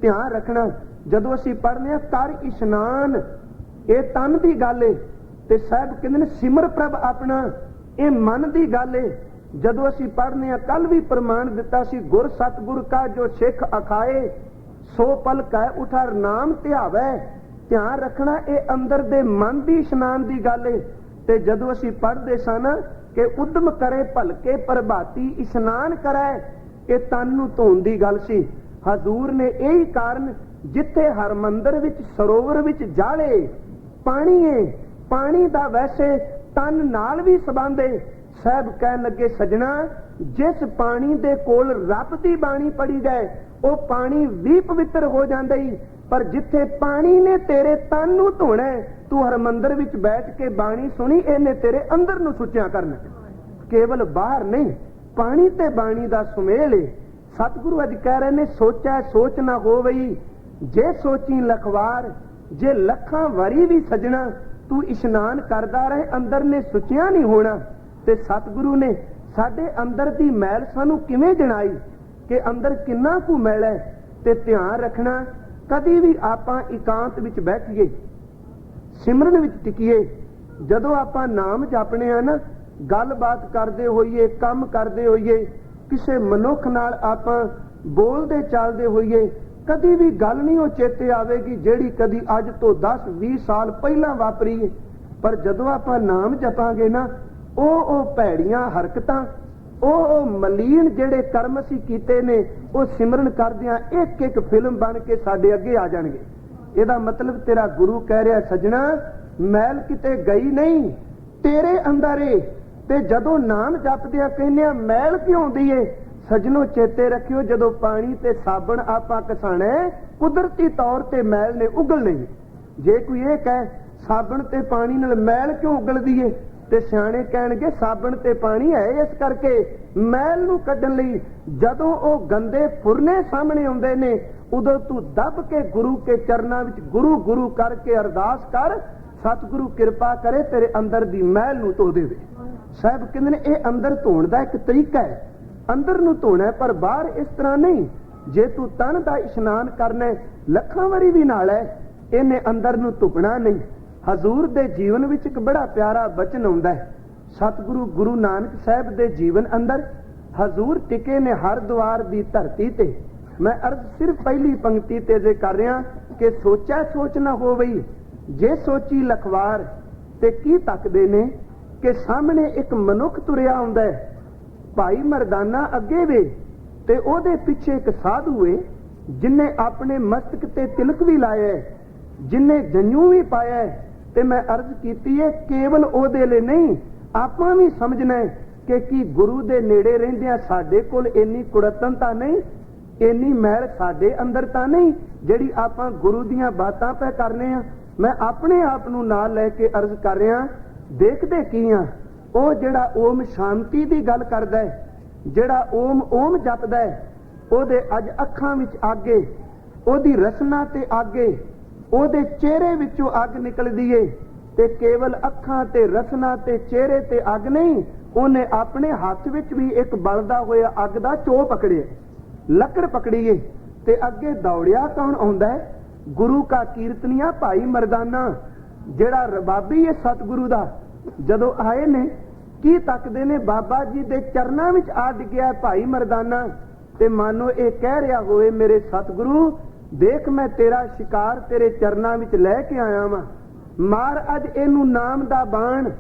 ध्यान रखना, जदों असीं पढ़ने कर इशनान, ये तन दी गल है, ते साहब कहंदे ने सिमर प्रभ अपना, ये मन दी गल है। जदों असीं पढ़ने कल भी प्रमाण दिता सी, गुर सतगुर का जो सिख अखाए, सो पल कै उठा नाम ध्यावै। ध्यान रखना, ये अंदर दे मन दी इशनान दी गल है। ते जदों असीं पढ़दे सन कि उद्यम करे भलके प्रभाती इशनान करे, ये तन नूं धोण दी गल सी। हजूर ने यही कारण जिथे हरमंदर विच सरोवर विच जाले पानी है, पानी दा वैसे तन नाल भी संबंध है। साहब कह लगे, सजना जिस पानी दे कोल रब दी बाणी पढ़ी जाए वो पानी भी पवित्र हो जांदा ही, पर जिथे पानी ने तेरे तन नूं धोना, तू हरमंदर विच बैठ के बाणी सुनी, इहने तेरे अंदर नूं सुचिया करना, केवल बाहर नहीं। पानी ते बाणी दा सुमेल है। सतगुरु अज कह रहे ने, सोचा सोच ना होवई, जे सोची लखवार, जे लखां वारी भी सजना तू इशनान करदा रहे, अंदर ने सुचिया नहीं होना। ते सतगुरु ने साडे अंदर दी मैल सानू किवें जणाई कि अंदर किन्ना कु मैल है। ते ध्यान रखना, कदी भी आपां एकांत विच बैठीए, सिमरन विच टिकीए, जदों आपां नाम जपने आ ना, गल बात करदे होइए, काम करदे होइए, किसे मनुख नाल आपां बोलदे चलदे होइए, कदी भी गल नहीं वो चेते आवेगी जिहड़ी कदी अज तो 10-20 साल पहलां वापरी है। पर जदों आपां नाम जपांगे ना, ओ भैड़ियां हरकतां, ओ मलीन जिहड़े कर्म असीं कीते ने, वो सिमरन करदियां एक एक फिल्म बन के साडे अगे आ जाणगे। इहदा मतलब तेरा गुरु कह रहा, सजना मैल किते गई नहीं, तेरे अंदर है। ते जदों नाम जपदियां कहने मैल क्यों आउंदी है, सजनों चेते रखियो, जदों पानी ते साबण आपां घसाणे, कुदरती तौर ते मैल ने उगलने। जे कोई ये कहे साबण ते पानी नाल मैल क्यों उगलदी है, ते सियाणे कहणगे साबण ते पानी है इस करके मैल नूं कढण लई। जदों ओ गंदे फुरने सामने आउंदे ने, उदों तू दब के गुरु के चरनां विच गुरु गुरु करके अरदास कर, सतगुरु किरपा करे तेरे अंदर दी मैल नूं धो देवे। साहब कहंदे ने ये अंदर धोण दा एक तरीका है, अंदर नूं धोना है, पर बाहर इस तरह नहीं। जे तू तन दा इशनान करना है, लखां वारी भी नाल है, इन्हें अंदर नूं धुपना नहीं। हजूर दे जीवन विच एक बड़ा प्यारा बचन आउंदा है, सतगुरु गुरु नानक साहब दे जीवन अंदर हजूर टिके ने हरद्वार दी धरती ते। मैं अर्ज सिर्फ पहली पंक्ति ते जे कर रहा कि सोचा सोच ना होवई, जे सोची लखवार। ते की तकदे ने कि सामने एक मनुख तुरिया आउंदा है, भाई मरदाना अगे वे, ते ओदे पिछे एक साधु है जिन्ने अपने मस्तक ते तिलक भी लाया है, जिन्ने जंजू भी पाया है। ते मैं अर्ज कीती है, केवल ओदे ले नहीं, आपां भी समझना है कि गुरु दे नेड़े रहिंदियां साडे कोल इन्नी कुड़तन तां नहीं, इन्नी मैल साडे अंदर तां नहीं जिहड़ी आपां गुरु दीयां बातां पे करने आ। मैं अपने आप नूं नाल लैके अर्ज कर रहा, देखदे की आ, ओ जिहड़ा ओम शांति दी गल करदा है, जिहड़ा ओम ओम जपदा है, ओदे अज अखां विच आगे ਉਹਦੀ ਰਸਨਾ ਤੇ ਆਗੇ, ਉਹਦੇ ਚਿਹਰੇ ਵਿੱਚੋਂ ਅੱਗ ਨਿਕਲਦੀ ਏ। ਤੇ ਕੇਵਲ ਅੱਖਾਂ ਤੇ ਰਸਨਾ ਤੇ ਚਿਹਰੇ ਤੇ ਅੱਗ ਨਹੀਂ, ਉਹਨੇ ਆਪਣੇ ਹੱਥ ਵਿੱਚ ਵੀ ਇੱਕ ਬਲਦਾ ਹੋਇਆ ਅੱਗ ਦਾ ਚੋ ਪਕੜਿਆ, ਲੱਕੜ ਪਕੜੀਏ। ਤੇ ਅੱਗੇ ਦੌੜਿਆ ਕੌਣ ਆਉਂਦਾ ਹੈ? ਗੁਰੂ ਕਾ ਕੀਰਤਨੀਆ ਭਾਈ ਮਰਦਾਨਾ, ਜਿਹੜਾ ਰਬਾਬੀ ਹੈ ਸਤਿਗੁਰੂ ਦਾ। ਜਦੋਂ ਆਏ ਨੇ ਕੀ ਤੱਕਦੇ ਨੇ? ਬਾਬਾ ਜੀ ਦੇ ਚਰਨਾਂ ਵਿੱਚ ਆ ਡਿੱਗਿਆ ਭਾਈ ਮਰਦਾਨਾ। ਤੇ ਮਾਨੋ ਇਹ ਕਹਿ ਰਿਹਾ ਹੋਵੇ, ਮੇਰੇ ਸਤਿਗੁਰੂ ਦੇਖ, ਮੈਂ ਤੇਰਾ ਸ਼ਿਕਾਰ ਤੇਰੇ ਚਰਨਾਂ ਵਿੱਚ ਲੈ ਕੇ ਆਇਆ ਵਾਂ। ਮਾਰ ਅੱਜ ਇਹਨੂੰ ਨਾਮ ਦਾ ਬਾਣ,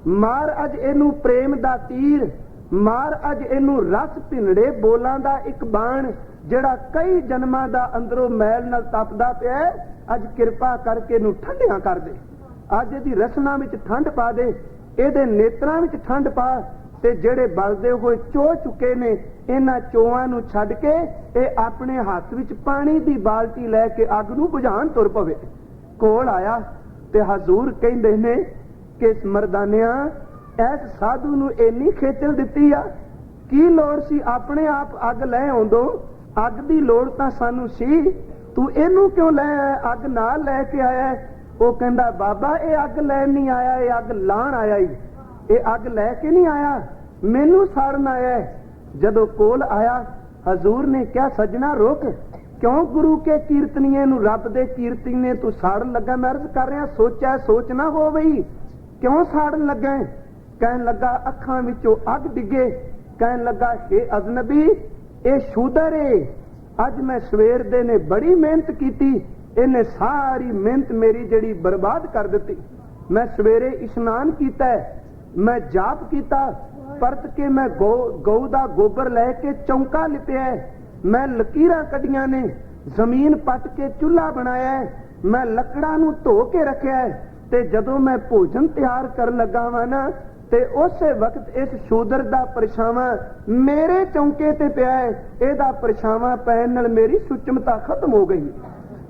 ਮਾਰ ਅੱਜ ਇਹਨੂੰ ਪ੍ਰੇਮ ਦਾ ਤੀਰ, ਮਾਰ ਅੱਜ ਇਹਨੂੰ ਰਸ ਭਿੰਨੜੇ ਬੋਲਾਂ ਦਾ ਇੱਕ ਬਾਣ, ਜਿਹੜਾ ਕਈ ਜਨਮਾਂ ਦਾ ਅੰਦਰੋਂ ਮੈਲ ਨਾਲ ਤਪਦਾ ਪਿਆ। ਅੱਜ ਕਿਰਪਾ ਕਰਕੇ ਇਹਨੂੰ ਠੰਡਿਆਂ ਕਰ ਦੇ, ਅੱਜ ਇਹਦੀ ਰਸਨਾ ਵਿੱਚ ਠੰਡ ਪਾ ਦੇ, ਇਹਦੇ ਨੇਤਰਾਂ ਵਿੱਚ ਠੰਡ ਪਾ। ਤੇ ਜਿਹੜੇ ਬਲਦੇ ਹੋਏ ਚੋ ਚੁੱਕੇ ਨੇ, ਇਹਨਾਂ ਚੋਆਂ ਨੂੰ ਛੱਡ ਕੇ ਇਹ ਆਪਣੇ ਹੱਥ ਵਿੱਚ ਪਾਣੀ ਦੀ ਬਾਲਟੀ ਲੈ ਕੇ ਅੱਗ ਨੂੰ ਬੁਝਾਉਣ ਤੁਰ ਪਵੇ। ਕੋਲ ਆਇਆ ਤੇ ਹਜ਼ੂਰ ਕਹਿੰਦੇ ਨੇ ਕਿ ਮਰਦਾਨਿਆਂ, ਐਸ ਸਾਧੂ ਨੂੰ ਇੰਨੀ ਖੇਚਲ ਦਿੱਤੀ ਆ, ਕੀ ਲੋੜ ਸੀ ਆਪਣੇ ਆਪ ਅੱਗ ਲੈ ਆਉਂਦੋ? ਅੱਗ ਦੀ ਲੋੜ ਤਾਂ ਸਾਨੂੰ ਸੀ, ਤੂੰ ਇਹਨੂੰ ਕਿਉਂ ਲੈ ਆਇਆ? ਅੱਗ ਨਾਲ ਲੈ ਕੇ ਆਇਆ। ਉਹ ਕਹਿੰਦਾ, ਬਾਬਾ ਇਹ ਅੱਗ ਲੈਣ ਨਹੀਂ ਆਇਆ, ਇਹ ਅੱਗ ਲਾਣ ਆਇਆ ਹੀ, ਇਹ ਅੱਗ ਲੈ ਕੇ ਨਹੀਂ ਆਇਆ, ਮੈਨੂੰ ਸਾੜਨ ਆਇਆ। ਜਦੋਂ ਕੋਲ ਆਇਆ ਹਜ਼ੂਰ ਨੇ ਕਿਹਾ, ਸਜਣਾ ਰੁਕ, ਕਿਉਂ ਗੁਰੂ ਕੇ ਕੀਰਤਨੀਏ ਨੂੰ, ਰੱਬ ਦੇ ਕੀਰਤਨੀਏ ਤੂੰ ਸਾੜਨ ਲੱਗਾ? ਮੈਂ ਅਰਜ਼ ਕਰ ਰਿਹਾ, ਸੋਚਿਆ ਸੋਚ ਨਾ ਹੋ ਬਈ, ਕਿਉਂ ਸਾੜਨ ਲੱਗਾ? ਕਹਿਣ ਲੱਗਾ, ਅੱਖਾਂ ਵਿੱਚੋਂ ਅੱਗ ਡਿੱਗੇ। ਕਹਿਣ ਲੱਗਾ, ਹੇ ਅਜਨਬੀ, ਇਹ ਸ਼ੂਦਰ ਏ। ਅੱਜ ਮੈਂ ਸਵੇਰ ਦੇ ਨੇ ਬੜੀ ਮਿਹਨਤ ਕੀਤੀ, ਇਹਨੇ ਸਾਰੀ ਮਿਹਨਤ ਮੇਰੀ ਜਿਹੜੀ ਬਰਬਾਦ ਕਰ ਦਿੱਤੀ। ਮੈਂ ਸਵੇਰੇ ਇਸ਼ਨਾਨ ਕੀਤਾ, ਮੈਂ ਜਾਪ ਕੀਤਾ, ਪਰਤ ਕੇ ਮੈਂ ਗਊ ਦਾ ਗੋਬਰ ਲੈ ਕੇ ਚੌਂਕਾ ਲਿਪਿਆ, ਮੈਂ ਲਕੀਰਾਂ ਕੱਢੀਆਂ ਨੇ, ਜ਼ਮੀਨ ਪੱਟ ਕੇ ਚੁੱਲ੍ਹਾ ਬਣਾਇਆ, ਮੈਂ ਲੱਕੜਾਂ ਨੂੰ ਧੋ ਕੇ ਰੱਖਿਆ। ਤੇ ਜਦੋਂ ਮੈਂ ਭੋਜਨ ਤਿਆਰ ਕਰਨ ਲੱਗਾ ਵਾਂ ਨਾ, ਤੇ ਉਸੇ ਵਕਤ ਇਸ ਸ਼ੂਦਰ ਦਾ ਪਰਛਾਵਾਂ ਮੇਰੇ ਚੌਂਕੇ ਤੇ ਪਿਆ ਹੈ। ਇਹਦਾ ਪਰਛਾਵਾਂ ਪੈਣ ਨਾਲ ਮੇਰੀ ਸੁਚਮਤਾ ਖਤਮ ਹੋ ਗਈ,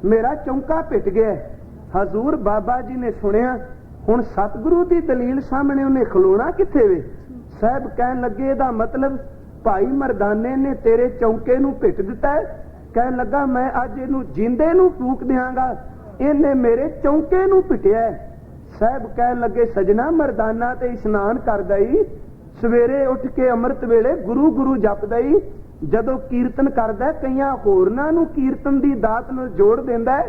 ਮੇਰਾ ਚੌਂਕਾ ਪਿੱਟ ਗਿਆ। ਹਜ਼ੂਰ ਬਾਬਾ ਜੀ ਨੇ ਸੁਣਿਆ, ਹੁਣ ਸਤਿਗੁਰੂ ਦੀ ਦਲੀਲ ਸਾਹਮਣੇ ਉਹਨੇ ਖਲੋਣਾ ਕਿੱਥੇ ਵੇ? ਸਾਹਿਬ ਕਹਿਣ ਲੱਗੇ, ਇਹਦਾ ਮਤਲਬ ਭਾਈ ਮਰਦਾਨੇ ਨੇ ਤੇਰੇ ਚੌਂਕੇ ਨੂੰ ਪਿੱਟ ਦਿੱਤਾ ਹੈ। ਕਹਿਣ ਲੱਗਾ, ਮੈਂ ਅੱਜ ਇਹਨੂੰ ਜਿੰਦੇ ਨੂੰ ਫੂਕ ਦਿਆਂਗਾ, ਇਹਨੇ ਮੇਰੇ ਚੌਂਕੇ ਨੂੰ ਪਿੱਟਿਆ। ਸਾਹਿਬ ਕਹਿਣ ਲੱਗੇ, ਸਜਣਾ ਮਰਦਾਨਾ ਤੇ ਇਸ਼ਨਾਨ ਕਰਦਾ ਹੀ, ਸਵੇਰੇ ਉੱਠ ਕੇ ਅੰਮ੍ਰਿਤ ਵੇਲੇ ਗੁਰੂ ਗੁਰੂ ਜਪਦਾ ਹੀ, ਜਦੋਂ ਕੀਰਤਨ ਕਰਦਾ ਕਈਆਂ ਹੋਰਨਾਂ ਨੂੰ ਕੀਰਤਨ ਦੀ ਦਾਤ ਨਾਲ ਜੋੜ ਦਿੰਦਾ,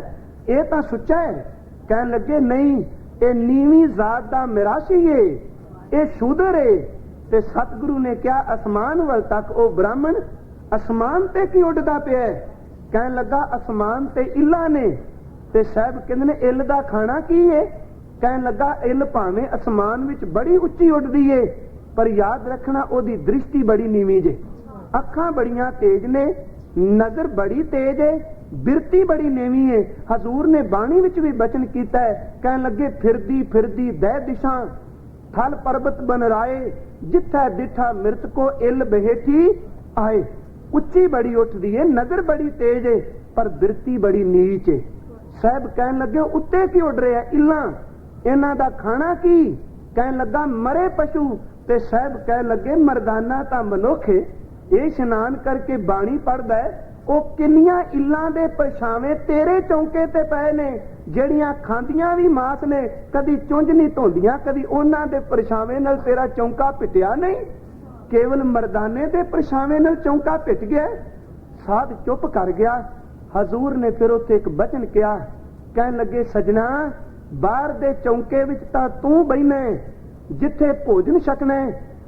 ਇਹ ਤਾਂ ਸੁੱਚਾ ਹੈ। ਕਹਿਣ ਲੱਗੇ, ਨਹੀਂ, ਇਹ ਨੀਵੀਂ ਜ਼ਾਤ ਦਾ ਮਿਰਾਸੀ ਏ, ਇਹ ਸ਼ੂਦਰ ਏ। ਤੇ ਸਤਿਗੁਰੂ ਨੇ ਕਿਹਾ, ਅਸਮਾਨ ਵੱਲ ਤੱਕ ਉਹ ਬ੍ਰਾਹਮਣ ਅਸਮਾਨ ਤੇ ਕੀ ਉੱਡਦਾ ਪਿਆ? ਕਹਿਣ ਲੱਗਾ, ਅਸਮਾਨ ਤੇ ਇੱਲਾਂ ਨੇ। ਤੇ ਸਾਹਿਬ ਕਹਿੰਦੇ ਨੇ, ਇੱਲ ਦਾ ਖਾਣਾ ਕੀ ਏ? ਕਹਿਣ ਲੱਗਾ, ਇੱਲ ਭਾਵੇਂ ਅਸਮਾਨ ਵਿੱਚ ਬੜੀ ਉੱਚੀ ਉੱਡਦੀ ਏ, ਪਰ ਯਾਦ ਰੱਖਣਾ ਉਹਦੀ ਦ੍ਰਿਸ਼ਟੀ ਬੜੀ ਨੀਵੀਂ ਜੇ, ਅੱਖਾਂ ਬੜੀਆਂ ਤੇਜ਼ ਨੇ, ਨਜ਼ਰ ਬੜੀ ਤੇਜ਼ ਏ, ਬਿਰਤੀ ਬੜੀ ਨੀਵੀਂ ਏ। ਹਜ਼ੂਰ ਨੇ ਬਾਣੀ ਵਿੱਚ ਵੀ ਬਚਨ ਕੀਤਾ ਹੈ। ਕਹਿਣ ਲੱਗੇ, ਫਿਰਦੀ ਫਿਰਦੀ ਦਹਿ ਦਿਸ਼ਾ, ਥਲ ਪਰਬਤ ਬਨ ਰਾਏ, ਜਿੱਥਾ ਡਿਠਾ ਮਿਰਤ ਕੋ ਇੱਲ ਬਹੇਠੀ ਆਏ। ਉੱਚੀ ਬੜੀ ਉੱਠਦੀ ਏ, ਨਜ਼ਰ ਬੜੀ ਤੇਜ਼ ਏ, ਪਰ ਬਿਰਤੀ ਬੜੀ ਨੀਚ ਏ। ਸਾਹਿਬ ਕਹਿਣ ਲੱਗੇ, ਉੱਤੇ ਕੀ ਉੱਡ ਰਿਹਾ? ਇੱਲਾਂ, ਇਹਨਾਂ ਦਾ ਖਾਣਾ ਕੀ? ਕਹਿਣ ਲੱਗਾ, ਮਰੇ ਪਸ਼ੂ। ਤੇ ਸਾਹਿਬ ਕਹਿਣ ਲੱਗੇ, ਮਰਦਾਨਾ ਤਾਂ ਮਨੁੱਖ ਏ, ਇਹ ਇਸ਼ਨਾਨ ਕਰਕੇ ਬਾਣੀ ਪੜਦਾ ਹੈ, ਉਹ ਕਿੰਨੀਆਂ ਇੱਲਾਂ ਦੇ ਪਰਛਾਵੇਂ ਤੇਰੇ ਚੌਂਕੇ ਤੇ ਪਏ ਨੇ, ਜਿਹੜੀਆਂ ਖਾਂਦੀਆਂ ਵੀ ਮਾਸ ਨੇ, ਕਦੀ ਚੁੰਝ ਨਹੀਂ ਧੋਂਦੀਆਂ, ਕਦੀ ਉਹਨਾਂ ਦੇ ਪਰਛਾਵੇਂ ਨਾਲ ਤੇਰਾ ਚੌਂਕਾ ਪਿੱਟਿਆ ਨਹੀਂ, ਕੇਵਲ ਮਰਦਾਨੇ ਦੇ ਪਰਛਾਵੇਂ ਨਾਲ ਚੌਂਕਾ ਪਿੱਟ ਗਿਆ। ਸਾਧ ਚੁੱਪ ਕਰ ਗਿਆ। ਹਜ਼ੂਰ ਨੇ ਫਿਰ ਉੱਥੇ ਇੱਕ ਬਚਨ ਕਿਹਾ। ਕਹਿਣ ਲੱਗੇ, ਸਜਣਾ, ਬਾਹਰ ਦੇ ਚੌਂਕੇ ਵਿੱਚ ਤਾਂ ਤੂੰ ਬੈਠਾ ਜਿੱਥੇ ਭੋਜਨ ਛਕਣਾ,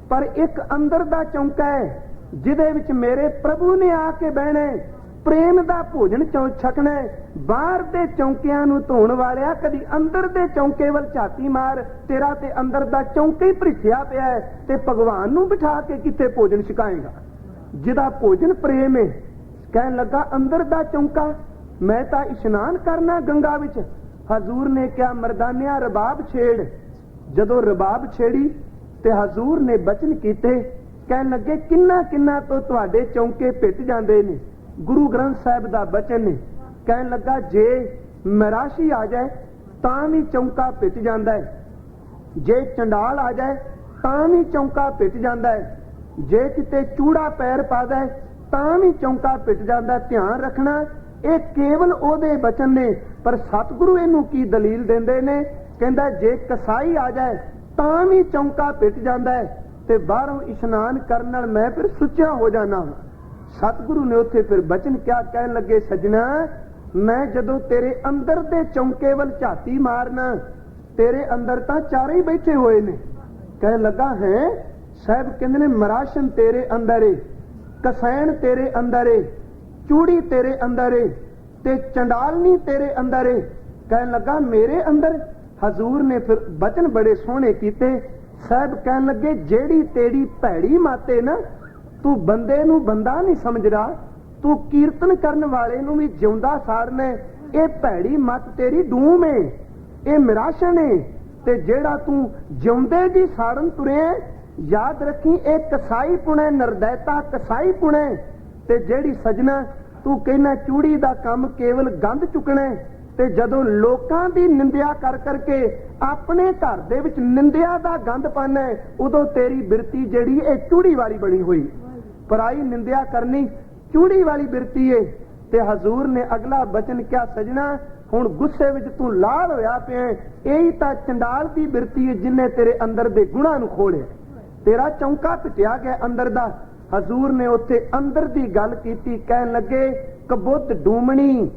ਪਰ ਇੱਕ ਅੰਦਰ ਦਾ ਚੌਂਕਾ ਹੈ ਜਿਹਦੇ ਵਿੱਚ ਮੇਰੇ ਪ੍ਰਭੂ ਨੇ ਆ ਕੇ ਬਹਿਣਾ, ਪ੍ਰੇਮ ਦਾ ਭੋਜਨ ਛਕਣਾ। ਬਾਹਰ ਦੇ ਚੌਂਕਿਆਂ ਨੂੰ ਧੋਣ ਵਾਲਿਆ, ਕਦੀ ਅੰਦਰ ਦੇ ਚੌਂਕੇ ਵੱਲ ਝਾਤੀ ਮਾਰ, ਤੇਰਾ ਤੇ ਅੰਦਰ ਦਾ ਚੌਂਕਾ ਹੀ ਭਰਿੱਠਿਆ ਪਿਆ ਹੈ, ਤੇ ਭਗਵਾਨ ਨੂੰ ਬਿਠਾ ਕੇ ਕਿੱਥੇ ਭੋਜਨ ਛਕਾਏਗਾ ਜਿਹਦਾ ਭੋਜਨ ਪ੍ਰੇਮ ਹੈ। ਕਹਿਣ ਲੱਗਾ, ਅੰਦਰ ਦਾ ਚੌਂਕਾ, ਮੈਂ ਤਾਂ ਇਸ਼ਨਾਨ ਕਰਨਾ ਗੰਗਾ ਵਿੱਚ। ਹਜ਼ੂਰ ਨੇ ਕਿਹਾ, ਮਰਦਾਨਿਆ ਰਬਾਬ ਛੇੜ। ਜਦੋਂ ਰਬਾਬ ਛੇੜੀ ਤੇ ਹਜ਼ੂਰ ਨੇ ਬਚਨ ਕੀਤੇ। ਕਹਿਣ ਲੱਗੇ, ਕਿੰਨਾ ਕਿੰਨਾ ਤੋਂ ਤੁਹਾਡੇ ਚੌਂਕੇ ਪਿੱਟ ਜਾਂਦੇ ਨੇ। ਗੁਰੂ ਗ੍ਰੰਥ ਸਾਹਿਬ ਦਾ ਬਚਨ ਨੇ। ਕਹਿਣ ਲੱਗਾ, ਜੇ ਮਰਾਸ਼ੀ ਆ ਜਾਏ ਤਾਂ ਵੀ ਚੌਂਕਾ ਪਿੱਟ ਜਾਂਦਾ ਹੈ, ਜੇ ਚੰਡਾਲ ਆ ਜਾਏ ਤਾਂ ਵੀ ਚੌਂਕਾ ਪਿੱਟ ਜਾਂਦਾ ਹੈ, ਜੇ ਕਿਤੇ ਚੂੜਾ ਪੈਰ ਪਾ ਦੇ ਤਾਂ ਵੀ ਚੌਂਕਾ ਪਿੱਟ ਜਾਂਦਾ। ਧਿਆਨ ਰੱਖਣਾ, ਇਹ ਕੇਵਲ ਉਹਦੇ ਬਚਨ ਨੇ। ਪਰ ਸਤਿਗੁਰੂ ਇਹਨੂੰ ਕੀ ਦਲੀਲ ਦਿੰਦੇ ਨੇ? ਕਹਿੰਦਾ ਜੇ ਕਸਾਈ ਆ ਜਾਏ ਤਾਂ ਵੀ ਚੌਂਕਾ ਪਿੱਟ ਜਾਂਦਾ ਹੈ ਤੇ ਬਾਹਰੋਂ ਇਸ਼ਨਾਨ ਕਰਨ ਨਾਲ ਮੈਂ ਫਿਰ ਸੁੱਚਾ ਹੋ ਜਾਣਾ। ਸਤਿਗੁਰੂ ਨੇ ਉੱਥੇ ਫਿਰ ਬਚਨ ਕਿਆ ਕਹਿਣ ਲੱਗੇ, ਸਜਣਾ ਮੈਂ ਜਦੋਂ ਤੇਰੇ ਅੰਦਰ ਦੇ ਚੌਂਕੇ ਵੱਲ ਝਾਤੀ ਮਾਰਨਾ, ਤੇਰੇ ਅੰਦਰ ਤਾਂ ਚਾਰੇ ਹੀ ਬੈਠੇ ਹੋਏ ਨੇ। ਕਹਿਣ ਲੱਗਾ ਹੈ ਸਾਹਿਬ, ਕਹਿੰਦੇ ਨੇ ਮਰਾਸ਼ਨ ਤੇਰੇ ਅੰਦਰ ਏ, ਕਸੈਣ ਤੇਰੇ ਅੰਦਰ ਏ, ਚੂੜੀ ਤੇਰੇ ਅੰਦਰ ਏ ਤੇ ਚੰਡਾਲਨੀ ਤੇਰੇ ਅੰਦਰ ਏ। ਕਹਿਣ ਲੱਗਾ ਮੇਰੇ ਅੰਦਰ? ਹਜ਼ੂਰ ਨੇ ਫਿਰ ਬਚਨ ਬੜੇ ਸੋਹਣੇ ਕੀਤੇ। ਸਾਹਿਬ ਕਹਿਣ ਲੱਗੇ ਜਿਹੜੀ ਤੇਰੀ ਭੈੜੀ ਮਾਤੇ ਨਾ, ਤੂੰ ਬੰਦੇ ਨੂੰ ਬੰਦਾ ਨਹੀਂ ਸਮਝਦਾ, ਤੂੰ ਕੀਰਤਨ ਕਰਨ ਵਾਲੇ ਨੂੰ ਵੀ ਜਿਉਂਦਾ ਸਾੜਨਾ। ਇਹ ਭੈੜੀ ਮਤ ਤੇਰੀ ਡੂਮ ਏ, ਇਹ ਮਿਰਾਸ਼ਨ ਏ। ਤੇ ਜਿਹੜਾ ਤੂੰ ਜਿਉਂਦੇ ਦੀ ਸਾੜਨ ਤੁਰਿਆ, ਯਾਦ ਰੱਖੀ ਇਹ ਕਸਾਈ ਪੁਣੇ, ਨਰਦੈਤਾ ਕਸਾਈ ਪੁਣੇ। ਤੇ ਜਿਹੜੀ ਸਜਣਾ ਤੂੰ ਕਹਿਣਾ ਚੂੜੀ ਦਾ ਕੰਮ ਕੇਵਲ ਗੰਧ ਚੁੱਕਣਾ, ਤੇ ਜਦੋਂ ਲੋਕਾਂ ਦੀ ਨਿੰਦਿਆ ਕਰ ਕਰਕੇ ਆਪਣੇ ਘਰ ਦੇ ਵਿੱਚ ਨਿੰਦਿਆ ਦਾ ਗੰਧ ਪਾਣਾ, ਉਦੋਂ ਤੇਰੀ ਬਿਰਤੀ ਜਿਹੜੀ ਇਹ ਚੂੜੀ ਵਾਲੀ ਬਣੀ ਹੋਈ। ਪਰਾਈ ਨਿੰਦਿਆ ਕਰਨੀ ਚੂੜੀ ਵਾਲੀ ਬਿਰਤੀ ਏ। ਤੇ ਹਜ਼ੂਰ ਨੇ ਅਗਲਾ ਬਚਨ ਕਿਹਾ, ਸਜਣਾ ਹੁਣ ਗੁੱਸੇ ਵਿੱਚ ਤੂੰ ਲਾਲ ਹੋਇਆ ਪਿਆ, ਇਹੀ ਤਾਂ ਚੰਡਾਲ ਦੀ ਬਿਰਤੀ ਏ ਜਿੰਨੇ ਤੇਰੇ ਅੰਦਰ ਦੇ ਗੁਣਾਂ ਨੂੰ ਖੋਲਿਆ। ਤੇਰਾ ਚੌਂਕਾ ਪਿਟਿਆ ਗਿਆ ਅੰਦਰ ਦਾ। ਹਜ਼ੂਰ ਨੇ ਉੱਥੇ ਅੰਦਰ ਦੀ ਗੱਲ ਕੀਤੀ। ਕਹਿਣ ਲੱਗੇ ਕਬੁੱਧ ਡੂਮਣੀ,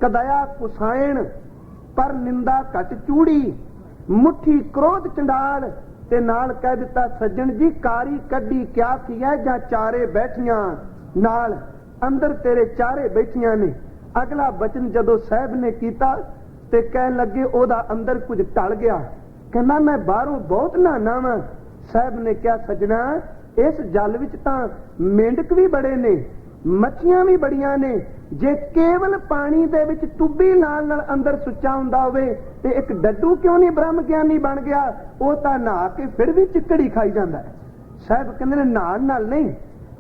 ਕਦਇਆ ਕੁਸਾਇਣ, ਪਰ ਨਿੰਦਾ ਘਟ ਚੂੜੀ, ਮੁੱਠੀ ਕ੍ਰੋਧ ਚੰਡਾਲ। ਤੇ ਨਾਲ ਕਹਿ ਦਿੱਤਾ ਸੱਜਣ ਜੀ ਕਾਰੀ ਕੱਢੀ ਕਿਆ ਕੀਆ, ਜਾਂ ਚਾਰੇ ਬੈਠੀਆਂ ਨਾਲ ਅੰਦਰ ਤੇਰੇ ਚਾਰੇ ਬੈਠੀਆਂ ਨੇ। ਅਗਲਾ ਬਚਨ ਜਦੋਂ ਸਾਹਿਬ ਨੇ ਕੀਤਾ ਤੇ ਕਹਿਣ ਲੱਗੇ ਉਹਦਾ ਅੰਦਰ ਕੁਝ ਟਲ ਗਿਆ। ਕਹਿੰਦਾ ਮੈਂ ਬਾਹਰੋਂ ਬਹੁਤ ਨਹਾਣਾ ਵਾਂ। ਸਾਹਿਬ ਨੇ ਕਿਹਾ ਸੱਜਣਾ ਇਸ ਜਲ ਵਿੱਚ ਤਾਂ ਮੇਂਢਕ ਵੀ ਬੜੇ ਨੇ, ਮੱਛੀਆਂ ਵੀ ਬੜੀਆਂ ਨੇ। ਜੇ ਕੇਵਲ ਪਾਣੀ ਦੇ ਵਿੱਚ ਟੁੱਬੀ ਨਾਲ ਅੰਦਰ ਸੁੱਚਾ ਹੁੰਦਾ ਹੋਵੇ ਤੇ ਇੱਕ ਡੱਡੂ ਕਿਉਂ ਨਹੀਂ ਬ੍ਰਹਮ ਗਿਆਨੀ ਬਣ ਗਿਆ? ਉਹ ਤਾਂ ਨਹਾ ਕੇ ਫਿਰ ਵੀ ਚਿੱਕੜੀ ਖਾਈ ਜਾਂਦਾ ਹੈ। ਸਾਹਿਬ ਕਹਿੰਦੇ ਨੇ ਨਹਾਣ ਨਾਲ ਨਹੀਂ,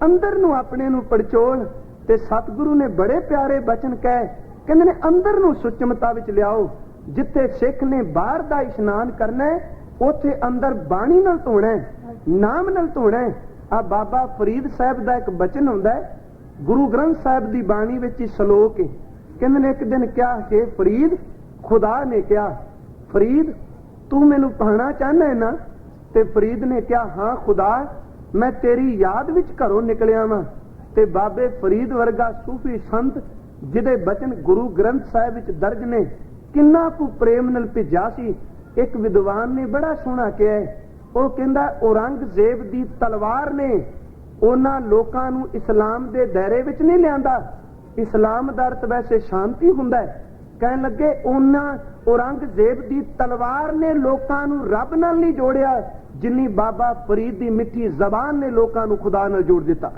ਅੰਦਰ ਨੂੰ ਆਪਣੇ ਨੂੰ ਪੜਚੋਲ। ਤੇ ਸਤਿਗੁਰੂ ਨੇ ਬੜੇ ਪਿਆਰੇ ਬਚਨ ਕਹੇ, ਕਹਿੰਦੇ ਨੇ ਅੰਦਰ ਨੂੰ ਸੁਚਮਤਾ ਵਿੱਚ ਲਿਆਓ। ਜਿੱਥੇ ਸਿੱਖ ਨੇ ਬਾਹਰ ਦਾ ਇਸ਼ਨਾਨ ਕਰਨਾ ਉੱਥੇ ਅੰਦਰ ਬਾਣੀ ਨਾਲ ਧੋਣਾ, ਨਾਮ ਨਾਲ ਧੋਣਾ। ਆ ਬਾਬਾ ਫਰੀਦ ਸਾਹਿਬ ਦਾ ਇੱਕ ਬਚਨ ਹੁੰਦਾ ਹੈ, ਗੁਰੂ ਗ੍ਰੰਥ ਸਾਹਿਬ ਦੀ ਬਾਣੀ ਵਿੱਚ ਹੀ ਸ਼ਲੋਕ ਹੈ। ਕਹਿੰਦੇ ਨੇ ਇੱਕ ਦਿਨ ਕਿਹਾ ਕਿ ਫਰੀਦ, ਖੁਦਾ ਨੇ ਕਿਹਾ ਫਰੀਦ ਤੂੰ ਮੈਨੂੰ ਪਾਣਾ ਚਾਹੁੰਦਾ ਹੈ ਨਾ? ਤੇ ਫਰੀਦ ਨੇ ਕਿਹਾ ਹਾਂ ਖੁਦਾ, ਮੈਂ ਤੇਰੀ ਯਾਦ ਵਿੱਚ ਘਰੋਂ ਨਿਕਲਿਆ ਵਾਂ। ਤੇ ਬਾਬੇ ਫਰੀਦ ਵਰਗਾ ਸੂਫੀ ਸੰਤ ਜਿਹਦੇ ਬਚਨ ਗੁਰੂ ਗ੍ਰੰਥ ਸਾਹਿਬ ਵਿੱਚ ਦਰਜ ਨੇ, ਕਿੰਨਾ ਕੁ ਪ੍ਰੇਮ ਨਾਲ ਭਿੱਜਾ ਸੀ। ਇੱਕ ਵਿਦਵਾਨ ਨੇ ਬੜਾ ਸੋਹਣਾ ਕਿਹਾ, ਉਹ ਕਹਿੰਦਾ ਔਰੰਗਜ਼ੇਬ ਦੀ ਤਲਵਾਰ ਨੇ ਉਹਨਾਂ ਲੋਕਾਂ ਨੂੰ ਇਸਲਾਮ ਦੇ ਦਾਇਰੇ ਵਿੱਚ ਨਹੀਂ ਲਿਆਂਦਾ। ਇਸਲਾਮ ਦਾ ਅਰਥ ਵੈਸੇ ਸ਼ਾਂਤੀ ਹੁੰਦਾ ਹੈ। ਕਹਿਣ ਲੱਗੇ ਉਹਨਾਂ ਔਰੰਗਜ਼ੇਬ ਦੀ ਤਲਵਾਰ ਨੇ ਲੋਕਾਂ ਨੂੰ ਰੱਬ ਨਾਲ ਨਹੀਂ ਜੋੜਿਆ ਜਿੰਨੀ ਬਾਬਾ ਫਰੀਦ ਦੀ ਮਿੱਠੀ ਜ਼ਬਾਨ ਨੇ ਲੋਕਾਂ ਨੂੰ ਖੁਦਾ ਨਾਲ ਜੋੜ ਦਿੱਤਾ।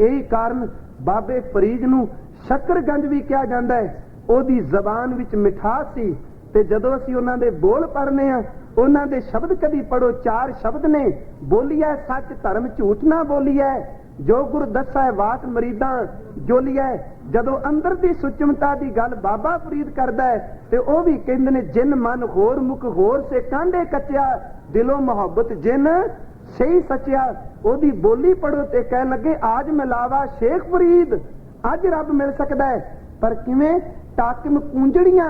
ਇਹੀ ਕਾਰਨ ਬਾਬੇ ਫਰੀਦ ਨੂੰ ਸ਼ੱਕਰਗੰਜ ਵੀ ਕਿਹਾ ਜਾਂਦਾ ਹੈ। ਉਹਦੀ ਜ਼ਬਾਨ ਵਿੱਚ ਮਿਠਾਸ ਸੀ। ਤੇ ਜਦੋਂ ਅਸੀਂ ਉਹਨਾਂ ਦੇ ਬੋਲ ਪੜ੍ਹਨੇ ਆ, ਉਹਨਾਂ ਦੇ ਸ਼ਬਦ ਕਦੀ ਪੜੋ, 4 ਸ਼ਬਦ ਨੇ, ਬੋਲੀਐ ਸੱਚ ਧਰਮ ਝੂਠ ਨਾ ਬੋਲੀਐ, ਜੋ ਗੁਰ ਦੱਸੈ ਵਾਤ ਮਰੀਦਾਂ ਜੋਲੀਐ। ਜਦੋਂ ਅੰਦਰ ਦੀ ਸੁਚਮਤਾ ਦੀ ਗੱਲ ਬਾਬਾ ਫਰੀਦ ਕਰਦਾ ਹੈ ਤੇ ਉਹ ਵੀ ਕਹਿੰਦੇ ਨੇ ਜਿਨ ਮਨ ਹੋਰ ਮੁਖ ਹੋਰ ਸੇ ਕਾਂਡੇ ਕੱਚਿਆ, ਦਿਲੋਂ ਮੁਹੱਬਤ ਜਿਨ ਸਹੀ ਸੱਚਿਆ। ਉਹਦੀ ਬੋਲੀ ਪੜੋ ਤੇ ਕਹਿਣ ਲੱਗੇ ਆਜ ਮਿਲਾਵਾ ਸ਼ੇਖ ਫਰੀਦ, ਅੱਜ ਰੱਬ ਮਿਲ ਸਕਦਾ ਹੈ। ਪਰ ਕਿਵੇਂ? ਟਾਕਿਮ ਕੂੰਜੜੀਆਂ,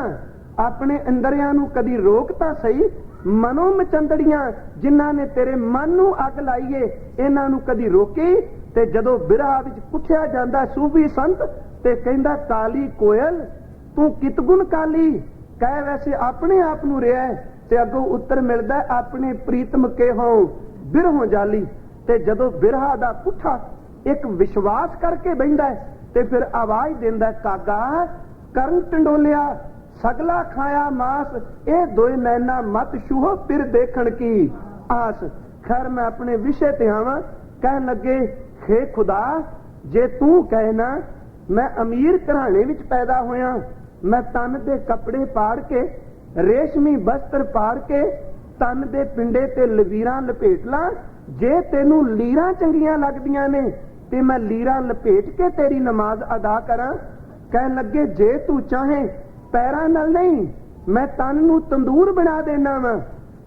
ਆਪਣੇ ਅੰਦਰਿਆਂ ਨੂੰ ਕਦੀ ਰੋਕ ਤਾਂ ਸਹੀ। ਮਨੋਂ ਮਚੰਦੜੀਆਂ, ਜਿਨ੍ਹਾਂ ਨੇ ਤੇਰੇ ਮਨ ਨੂੰ ਅੱਗ ਲਾਈਏ, ਇਹਨਾਂ ਨੂੰ ਕਦੀ ਰੋਕੀ। ਤੇ ਜਦੋਂ ਬਿਰਹਾ ਵਿੱਚ ਪੁੱਛਿਆ ਜਾਂਦਾ ਸੂਫੀ ਸੰਤ ਤੇ ਕਹਿੰਦਾ ਕਾਲੀ ਕੋਇਲ ਤੂੰ ਕਿਤ ਗੁਣ ਕਾਲੀ, ਕਹੇ ਵੈਸੇ ਆਪਣੇ ਆਪ ਨੂੰ ਰਿਹਾ। ਤੇ ਅੱਗੋਂ ਉੱਤਰ ਮਿਲਦਾ ਆਪਣੇ ਪ੍ਰੀਤਮ ਕੇ ਹੋ ਬਿਰਹੋਂ ਜਾਲੀ। ਤੇ ਜਦੋਂ ਬਿਰਹਾ ਦਾ ਪੁੱਠਾ ਇੱਕ ਵਿਸ਼ਵਾਸ ਕਰਕੇ ਬਹਿੰਦਾ ਤੇ ਫਿਰ ਆਵਾਜ਼ ਦਿੰਦਾ ਕਾਗਾ ਕਰਨ ਟੰਡੋਲਿਆ ਸਗਲਾ ਖਾਇਆ ਮਾਸ, ਇਹ ਦੋਏ ਨੈਣਾ ਮਤ ਛੂਹੋ ਫਿਰ ਦੇਖਣ ਕੀ ਆਸ। ਖੈਰ ਮੈਂ ਆਪਣੇ ਵਿਸ਼ੇ ਤੇ ਆਵਾਂ। ਕਹਿਣ ਲੱਗੇ ਖੇ ਖੁਦਾ ਜੇ ਤੂੰ ਕਹੇ ਨਾ ਮੈਂ ਅਮੀਰ ਘਰਾਣੇ ਵਿੱਚ ਪੈਦਾ ਹੋਇਆ, ਮੈਂ ਤਨ ਦੇ ਕੱਪੜੇ ਪਾੜ ਕੇ ਰੇਸ਼ਮੀ ਬਸਤਰ ਪਾੜ ਕੇ ਤਨ ਦੇ ਪਿੰਡੇ ਤੇ ਲਵੀਰਾਂ ਲਪੇਟ ਲਾਂ। ਜੇ ਤੈਨੂੰ ਲੀਰਾਂ ਚੰਗੀਆਂ ਲੱਗਦੀਆਂ ਨੇ ਤੇ ਮੈਂ ਲੀਰਾਂ ਲਪੇਟ ਕੇ ਤੇਰੀ ਨਮਾਜ਼ ਅਦਾ ਕਰਾਂ। ਕਹਿਣ ਲੱਗੇ ਜੇ ਤੂੰ ਚਾਹੇ ਪੈਰਾਂ ਨਾਲ ਨਹੀਂ, ਮੈਂ ਤਨ ਨੂੰ ਤੰਦੂਰ ਬਣਾ ਦੇਣਾ ਵਾ,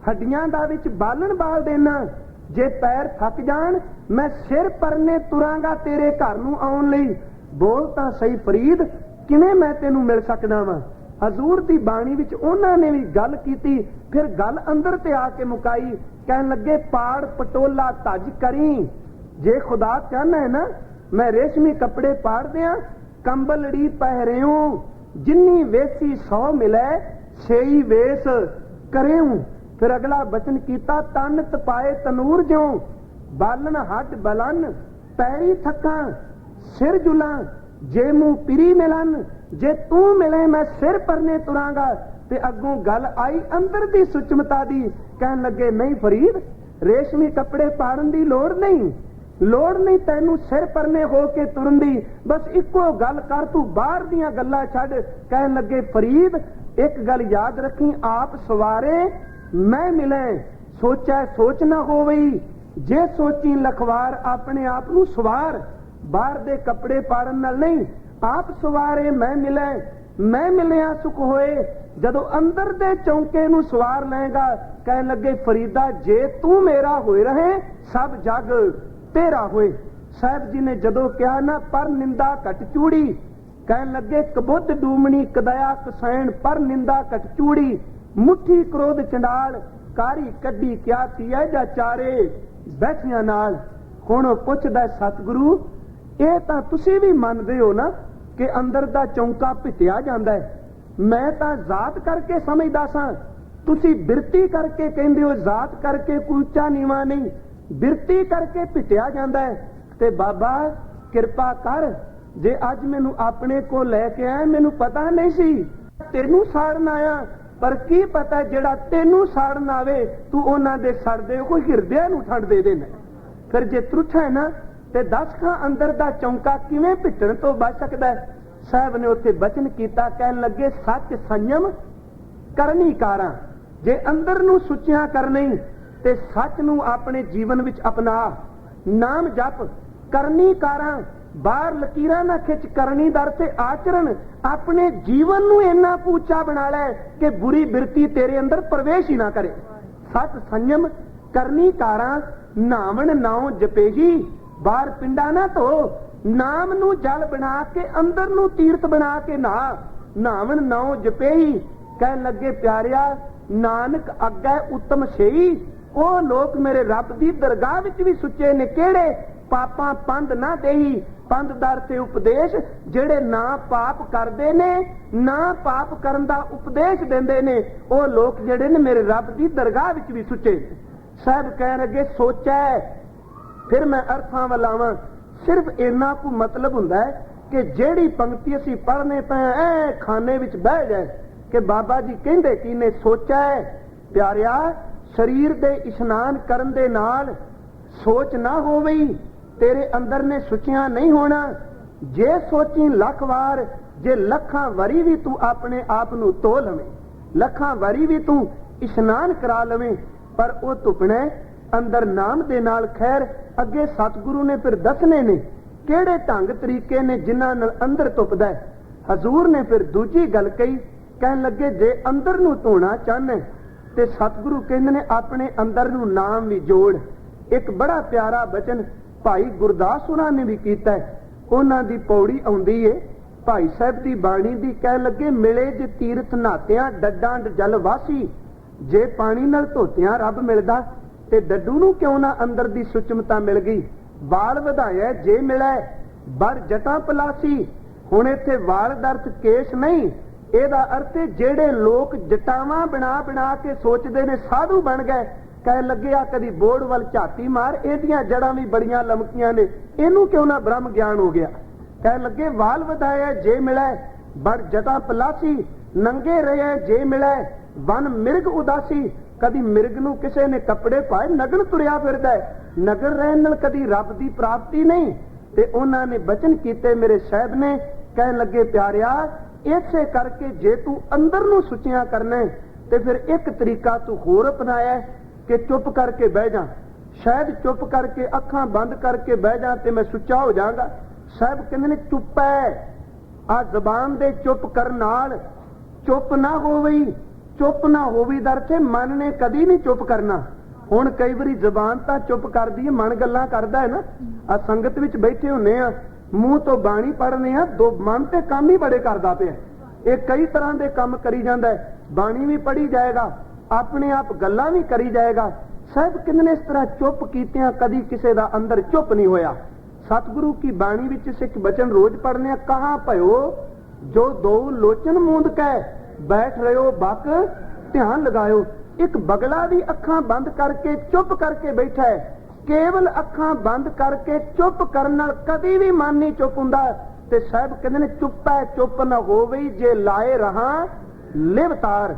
ਹੱਡੀਆਂ ਦਾ ਵਿੱਚ ਬਾਲਣ ਬਾਲ ਦੇਣਾ। ਜੇ ਪੈਰ ਥੱਕ ਜਾਣ ਮੈਂ ਸਿਰ ਪਰਨੇ ਤੁਰਾਂਗਾ ਤੇਰੇ ਘਰ ਨੂੰ ਆਉਣ ਲਈ। ਬੋਲ ਤਾਂ ਸਹੀ ਫਰੀਦ, किवें मैं तेनू मिल सकदा वां। हजूर दी बाणी विच उन्हां ने भी गल कीती, फिर गल अंदर ते आके मुकाई। कहन लगे पाड़ पटोला तज करी, जे खुदा चाहना है ना मैं रेशमी कपड़े पाड़ दियां, कंबलड़ी पहरेऊं, जिन्नी वेसी 100 मिले छेई वेस करेऊं। फिर अगला बचन कीता तन तपाए तनूर ज्यों, बालन हट बलन पैरी थका, सिर जुला जे मुंह पिरी मिलन, जे तू मिले मैं सिर परने तुरांगा। ते अगों गल आई अंदर दी सुचमता दी। कहन लगे नहीं फरीद, रेशमी कपड़े पाड़न दी लोड़ नहीं तैनू सिर परने हो के तुरन दी, बस इको गल कर, तू बाहर दियां गल्लां छड्ड। कहन लगे फरीद एक गल याद रखी, आप सवारे मैं मिले, सोचा सोच ना होवई, जे सोची लखवार अपने आप नू सवार, बाहर दे कपड़े पाड़न नाल नहीं, आप सवारे मैं मिलिया सुख होए, जदों अंदर दे चौंके नू सवार लेगा। कहन लगे फरीदा जे तू मेरा होए रहे सब जग तेरा होए। साहब जी ने जदों कहा ना पर निंदा कट चूड़ी, कहन लगे कबुद्ध डूमनी कदया कसैन पर निंदा कट चूड़ी, मुट्ठी क्रोध चंडाल कारी कड्डी क्या थी जा चारे बैठियां नाल। हुण पुछदा सतगुरु ਇਹ ਤਾਂ ਤੁਸੀਂ ਵੀ ਮੰਨਦੇ ਹੋ ਨਾ ਕਿ ਅੰਦਰ ਦਾ ਚੌਂਕਾ ਭਿੱਟਿਆ ਜਾਂਦਾ ਹੈ, ਮੈਂ ਤਾਂ ਜ਼ਾਤ ਕਰਕੇ ਸਮਝਦਾ ਸਾਂ, ਤੁਸੀਂ ਬਿਰਤੀ ਕਰਕੇ ਕਹਿੰਦੇ ਹੋ, ਜ਼ਾਤ ਕਰਕੇ ਕੋਈ ਉੱਚਾ ਨੀਵਾਂ ਨਹੀਂ, ਬਿਰਤੀ ਕਰਕੇ ਭਿੱਟਿਆ ਜਾਂਦਾ ਹੈ। ਤੇ ਬਾਬਾ ਕਿਰਪਾ ਕਰ, ਜੇ ਅੱਜ ਮੈਨੂੰ ਆਪਣੇ ਕੋਲ ਲੈ ਕੇ ਆਇਆ, ਮੈਨੂੰ ਪਤਾ ਨਹੀਂ ਸੀ ਤੈਨੂੰ ਸਾੜਨ ਆਇਆ, ਪਰ ਕੀ ਪਤਾ ਜਿਹੜਾ ਤੈਨੂੰ ਸਾੜਨ ਆਵੇ ਤੂੰ ਉਹਨਾਂ ਦੇ ਸੜਦੇ ਕੋਈ ਹਿਰਦਿਆਂ ਨੂੰ ਠੰਡ ਦੇ ਦੇਣਾ। ਫਿਰ ਜੇ ਤਰੁੱਠਾ ਹੈ ਨਾ ਤੇ दस खां अंदर दा चौंका किवें भिट्टण तो बच सकदा है। साहब ने उत्थे बचन कीता, कहन लगे सच संयम करनी कारां, जे अंदर नू सुचिया करनी ते सच नू अपने जीवन विच अपना, नाम जप करनी कारां, बाहर लकीरां ना खिच, करनी दर ते आचरण, अपने जीवन नू इन्ना पूचा बना लै कि बुरी बिरती तेरे अंदर प्रवेश ही ना करे। सच संयम करनी कारां, नावण नाव जपेही, बाहर पिंडा ना तो नाम नू जल बना के अंदर नू तीर्थ बना के नावन नाव जपेही। कहन लगे प्यारिया नानक अग्गै उत्तम सेही, ओ लोक मेरे रब दी दरगाह विच भी सुचे ने, केड़े पापां पंध ना देही, पंधदार ते उपदेश जेड़े ना पाप करदे ने ना पाप करन दा उपदेश देंदे ने, ओ लोक जेड़े ने मेरे रब दी दरगाह विच भी सुचे। साहब कहन लगे सोचा फिर मैं अर्थां वल आवां, सिर्फ इन्ना को मतलब हुंदा है कि जेड़ी पंक्ति असीं पढ़ने पे ऐ खाने विच बह जाए कि बाबा जी कहंदे की ने सोचा है। प्यारिया शरीर दे इशनान करन दे नाल सोच ना होवई, तेरे अंदर ने सुचिया नहीं होना। जे सोची लख वार, जे लखां वारी भी तू अपने आप नू धो लवें, लखां वारी भी तू इशनान करा लवें, पर वो धुपणे अंदर नाम दे नाल। खैर अगे सतगुरु ने फिर दसने ने केड़े ढंग तरीके ने जिन्हां नाल अंदर धुपदा है। हजूर ने फिर दूजी गल कही, कहन लगे जे अंदर नू धोना चाहना ते सतगुरु कहंदे ने अपने अंदर नू नाम भी जोड़। एक बड़ा प्यारा बचन भाई गुरदास होरां ने भी कीता है, उन्हां दी पौड़ी आउंदी है भाई साहब दी बाणी दी। कहन लगे मिले जे तीरथ नातियां डड्डां जल वासी, जे पानी नाल धोतियां रब मिलदा ते डड्डू नू क्यों ना अंदर दी सुचमता मिल गई। वाल वधाया जे मिले बर जटां पलासी, हुण इत्थे वाल दा अर्थ केश नहीं, एदा अर्थ जेड़े लोग जटावां बना बना के सोचदे ने साधु बन गए। कह लगे आ कदी बोर्ड वल झाती मार, एदियां जड़ां भी बड़ियां लमकियां ने, इनू क्यों ना ब्रह्म ज्ञान हो गया। कह लगे वाल वधाया जे मिले बर जटां पलासी, नंगे रहे जे मिले वन मिर्ग उदासी। कदी मिर्ग नू किसे ने कपड़े पाए नगन तुरिया फिरदा है, नगर रहन नाल कदी रब दी प्राप्ति नहीं। ते उन्हां ने बचन कीते मेरे साहब ने, कहन लगे प्यारिया इसे करके जे तू अंदर नू सुचिया करना ते फिर एक तरीका तू होर अपनाया कि चुप करके बह जा, शायद चुप करके अखां बंद करके बह जा ते मैं सुच्चा हो जाऊंगा। साहब कहंदे ने चुप है आ जबान दे चुप करन नाल चुप ना होवई, चुप ना होवी दर ते मन ने कदी नहीं चुप करना। हुण कई बारी जबान तां चुप करदी है, मन गल्लां करदा है ना। आ संगत विच बैठे हुन्ने आ ਮੂੰਹ ਤੋਂ ਬਾਣੀ ਪੜ੍ਹਨੇ ਆ, ਦੋ ਮਨ ਤੇ ਕੰਮ ਹੀ ਬੜੇ ਕਰਦਾ ਪਿਆ। ਇਹ ਕਈ ਤਰ੍ਹਾਂ ਦੇ ਕੰਮ ਕਰੀ ਜਾਂਦਾ ਹੈ, ਬਾਣੀ ਵੀ ਪੜ੍ਹੀ ਜਾਏਗਾ, ਆਪਣੇ ਆਪ ਗੱਲਾਂ ਵੀ ਕਰੀ ਜਾਏਗਾ। ਸਾਹਿਬ ਕਹਿੰਦੇ ਨੇ ਇਸ ਤਰ੍ਹਾਂ ਚੁੱਪ ਕੀਤਿਆਂ ਕਦੀ ਕਿਸੇ ਦਾ ਅੰਦਰ ਚੁੱਪ ਨਹੀਂ ਹੋਇਆ। सतगुरु की बाणी विच सिख बचन रोज पढ़ने, कहा भयो जो दो लोचन मूंद कै बैठ रहे हो बक ध्यान लगायो। एक बगला भी अखां बंद करके चुप करके बैठा है, केवल अखां बंद करके चुप करन नाल कदी भी मन नहीं चुप हुंदा। ते साहब कहंदे ने चुप है चुप न होवई जे लाए रहा लिवतार।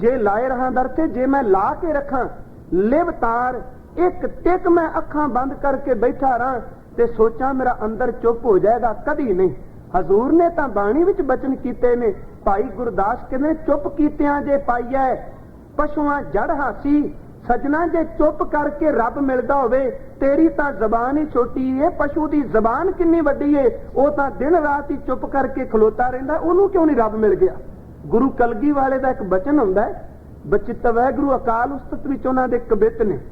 जे लाए रहा दरते जे मैं ला के रखा लिवतार, एक टिक मैं अखां बंद करके बैठा रहा ते सोचा मेरा अंदर चुप हो जाएगा, कदी नहीं। हजूर ने तां बाणी विच बचन कीते ने। भाई गुरदास कहंदे चुप कीतियां जे पाईया पशुआं जड़ हासी। सजना जे चुप करके रब मिलदा होवे, तेरी तां जबान ही छोटी है, पशु दी जबान कितनी वड्डी है, वो तां दिन रात ही चुप करके खलोता रहिंदा, ओनू क्यों नहीं रब मिल गया। गुरु कलगी वाले दा एक बचन हुंदा है, बचित वैगुरु अकाल उस्तत विच उन्हां दे कबित ने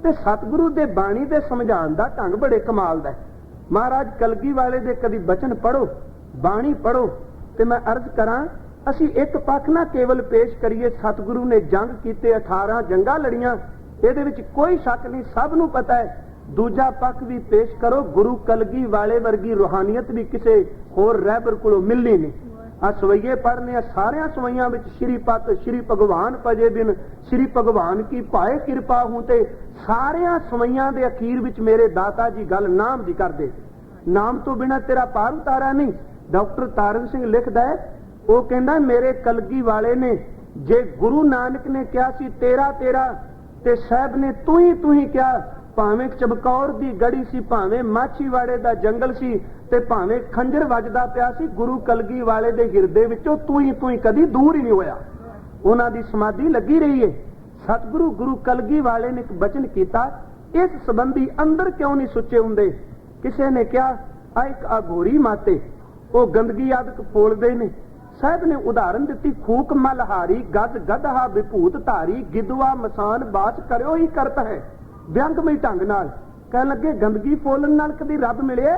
ते सतगुरु दे बाणी दे समझाण दा ढंग बड़े कमाल दा है। महाराज कलगी वाले दे कदी बचन पढ़ो, बाणी पढ़ो ते मैं अर्ज करां, असी एक पक्ष ना केवल पेश करिए। सतगुरु ने जंग कीते, 18 जंगां लड़ियां, इहदे विच कोई शक नहीं, सब नूं पता है। दूजा पक्ष भी पेश करो, गुरु कलगी वाले वर्गी रूहानियत भी किसे होर रहबर कोलों मिलनी नहीं। आ सवैये पढ़ने, सारिया सवैया विच श्री पत श्री भगवान पजे बिन श्री भगवान की पाए कृपा हूं ते सारिया सवैया दे अखीर विच मेरे दाता जी गल नाम दी कर दे। नाम तो बिना तेरा पार उतारा नहीं। डॉक्टर तारण सिंह लिखदा है, वो कहंदा मेरे कलगी वाले ने जे गुरु नानक ने कहा सी तेरा तेरा ते साहब ने तू ही क्या, भावें चबकौर दी गड़ी सी, भावें माछीवाड़े दा जंगल सी ते भावें खंजर वजदा पिया सी, गुरु कलगी वाले दे हिरदे विचों तू ही कदी दूर ही नहीं होया। उन्हां दी समाधि लगी रही है। सतगुरु गुरु कलगी वाले ने एक बचन किया, इस संबंधी अंदर क्यों नहीं सुचे हुंदे। किसी ने कहा आ एक अघोरी माते वो गंदगी आदक फोलदे ने। साहब ने उदाहरण दी, खूक मलहारी गद गदहा विभूत धारी, गिदवा मसान बाच करो ही करता है। व्यंगमई ढंग नाल कह लगे गंदगी फोलन नाल कदी रब मिले,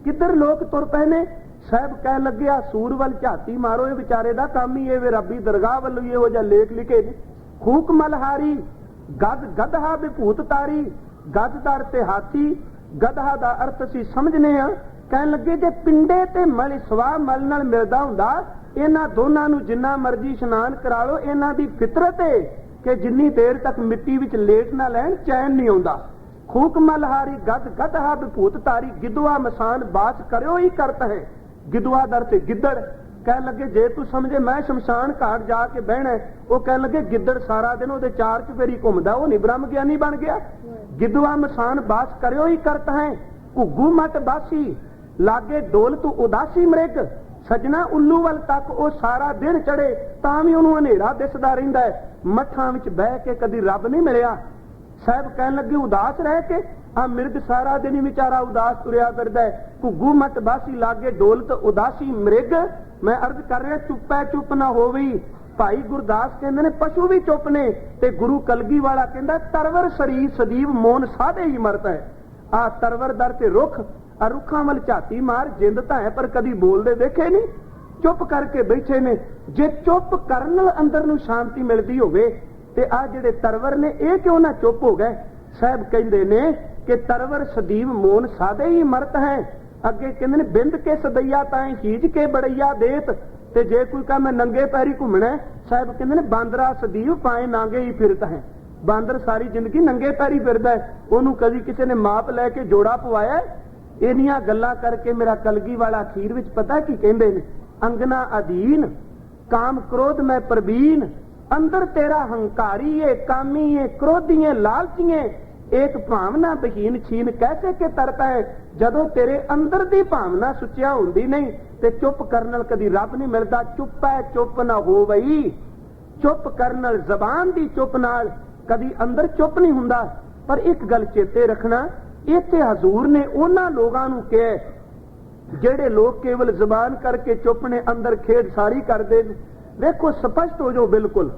किधर लोग तुर पए ने। साहब कह लगे सूर वल झाती मारो, ये विचारे दा काम ही ये रबी दरगाह वल्लों इहो जिहा लेख लिखे ने। खूक मलहारी गद गदहा विभूत तारी, गददार ते हाथी, गदहा दा अर्थ असीं समझने आ। कह लगे जे पिंडे ते मल सवा मल नाल मिलदा हुंदा, इन्हां दोनां नूं जिन्ना मर्जी इशनान करा लो, इन्हां दी फितरत है कि जिन्नी देर तक मिट्टी विच लेट ना लैण चैन नहीं आउंदा। खूक मलहारी गद गदहा विभूत तारी, गिदवा मसान बाच करो ही करता है। गिदवा दर से गिद्दड़। कह लगे जे तू समझे मैं शमशान घाट जाके बहना है, वो कह लगे गिद्दड़ सारा दिन वो चार चफेरी घूमदा, वो नहीं ब्रह्म ज्ञानी बन गया। गिदवा मसान बाच करो ही करता है। घुग्गू मट बासी लागे डोल तू उदासी मृग, सजना उल्लू वल तक वो सारा दिन चढ़े तां भी उन्होंने हनेरा दिसदा रहिंदा है। मठां विच बह के कदी रब नहीं मिलिया। साहब कह लगे उदास रह के आ मिर्ग सारा दिन ही बेचारा उदास तुरिया फिरदा है। घुग्गू मट बासी लागे डोल तो उदासी मृग। मैं अर्ज कर रहा चुप है चुप ना होवी। भाई गुरदास कहंदे ने पशु भी चुप ने ते गुरु कलगी वाला कहंदा तरवर शरीर सदीव मोन साधे ही मरता है। आ तरवर दर ते रुख आ रुखां वल झाती मार, जिंद तां है पर कदी बोलदे देखे नहीं, चुप करके बैठे ने। जे चुप करन नाल अंदर नूं शांति मिलदी होवे ते आ जिहड़े तरवर ने ये क्यों ना चुप हो गए। साहब कहंदे ने कि तरवर सदीव मोन साधे ही मरत है। अगे कहंदे ने बिंद के सदैया ताए हीज के बड़ैया देत, ते जे कोई कह मैं नंगे पैरी घूमना है, साहब कहंदे ने बांदरा सदीव पाए नांगे ही फिरता है। बांदर सारी जिंदगी नंगे पैरी फिरदा है, ओनू कदी किसी ने माप लैके जोड़ा पवाया। इन्नियां गल्लां करके मेरा कलगी वाला अखीर विच पता की कहंदे ने, अंगना अधीन काम क्रोध में प्रवीण, अंदर तेरा हंकारी है कामी है क्रोधी है लालची है, एक भावना बहीन छीन कैसे के तरता है। जदों तेरे अंदर दी भावना सुचिया हुंदी नहीं ते चुप करन नाल कदी रब नहीं मिलदा। चुप है चुप ना हो वई, चुप करन नाल जबान दी चुप नाल कदी अंदर चुप नहीं हुंदा। पर एक गल चेते रखना, इत्थे हजूर ने उन्हां लोगां नूं कहा जेड़े लोग केवल जबान करके चुप ने अंदर खेड सारी करते। देखो स्पष्ट हो जाओ बिल्कुल,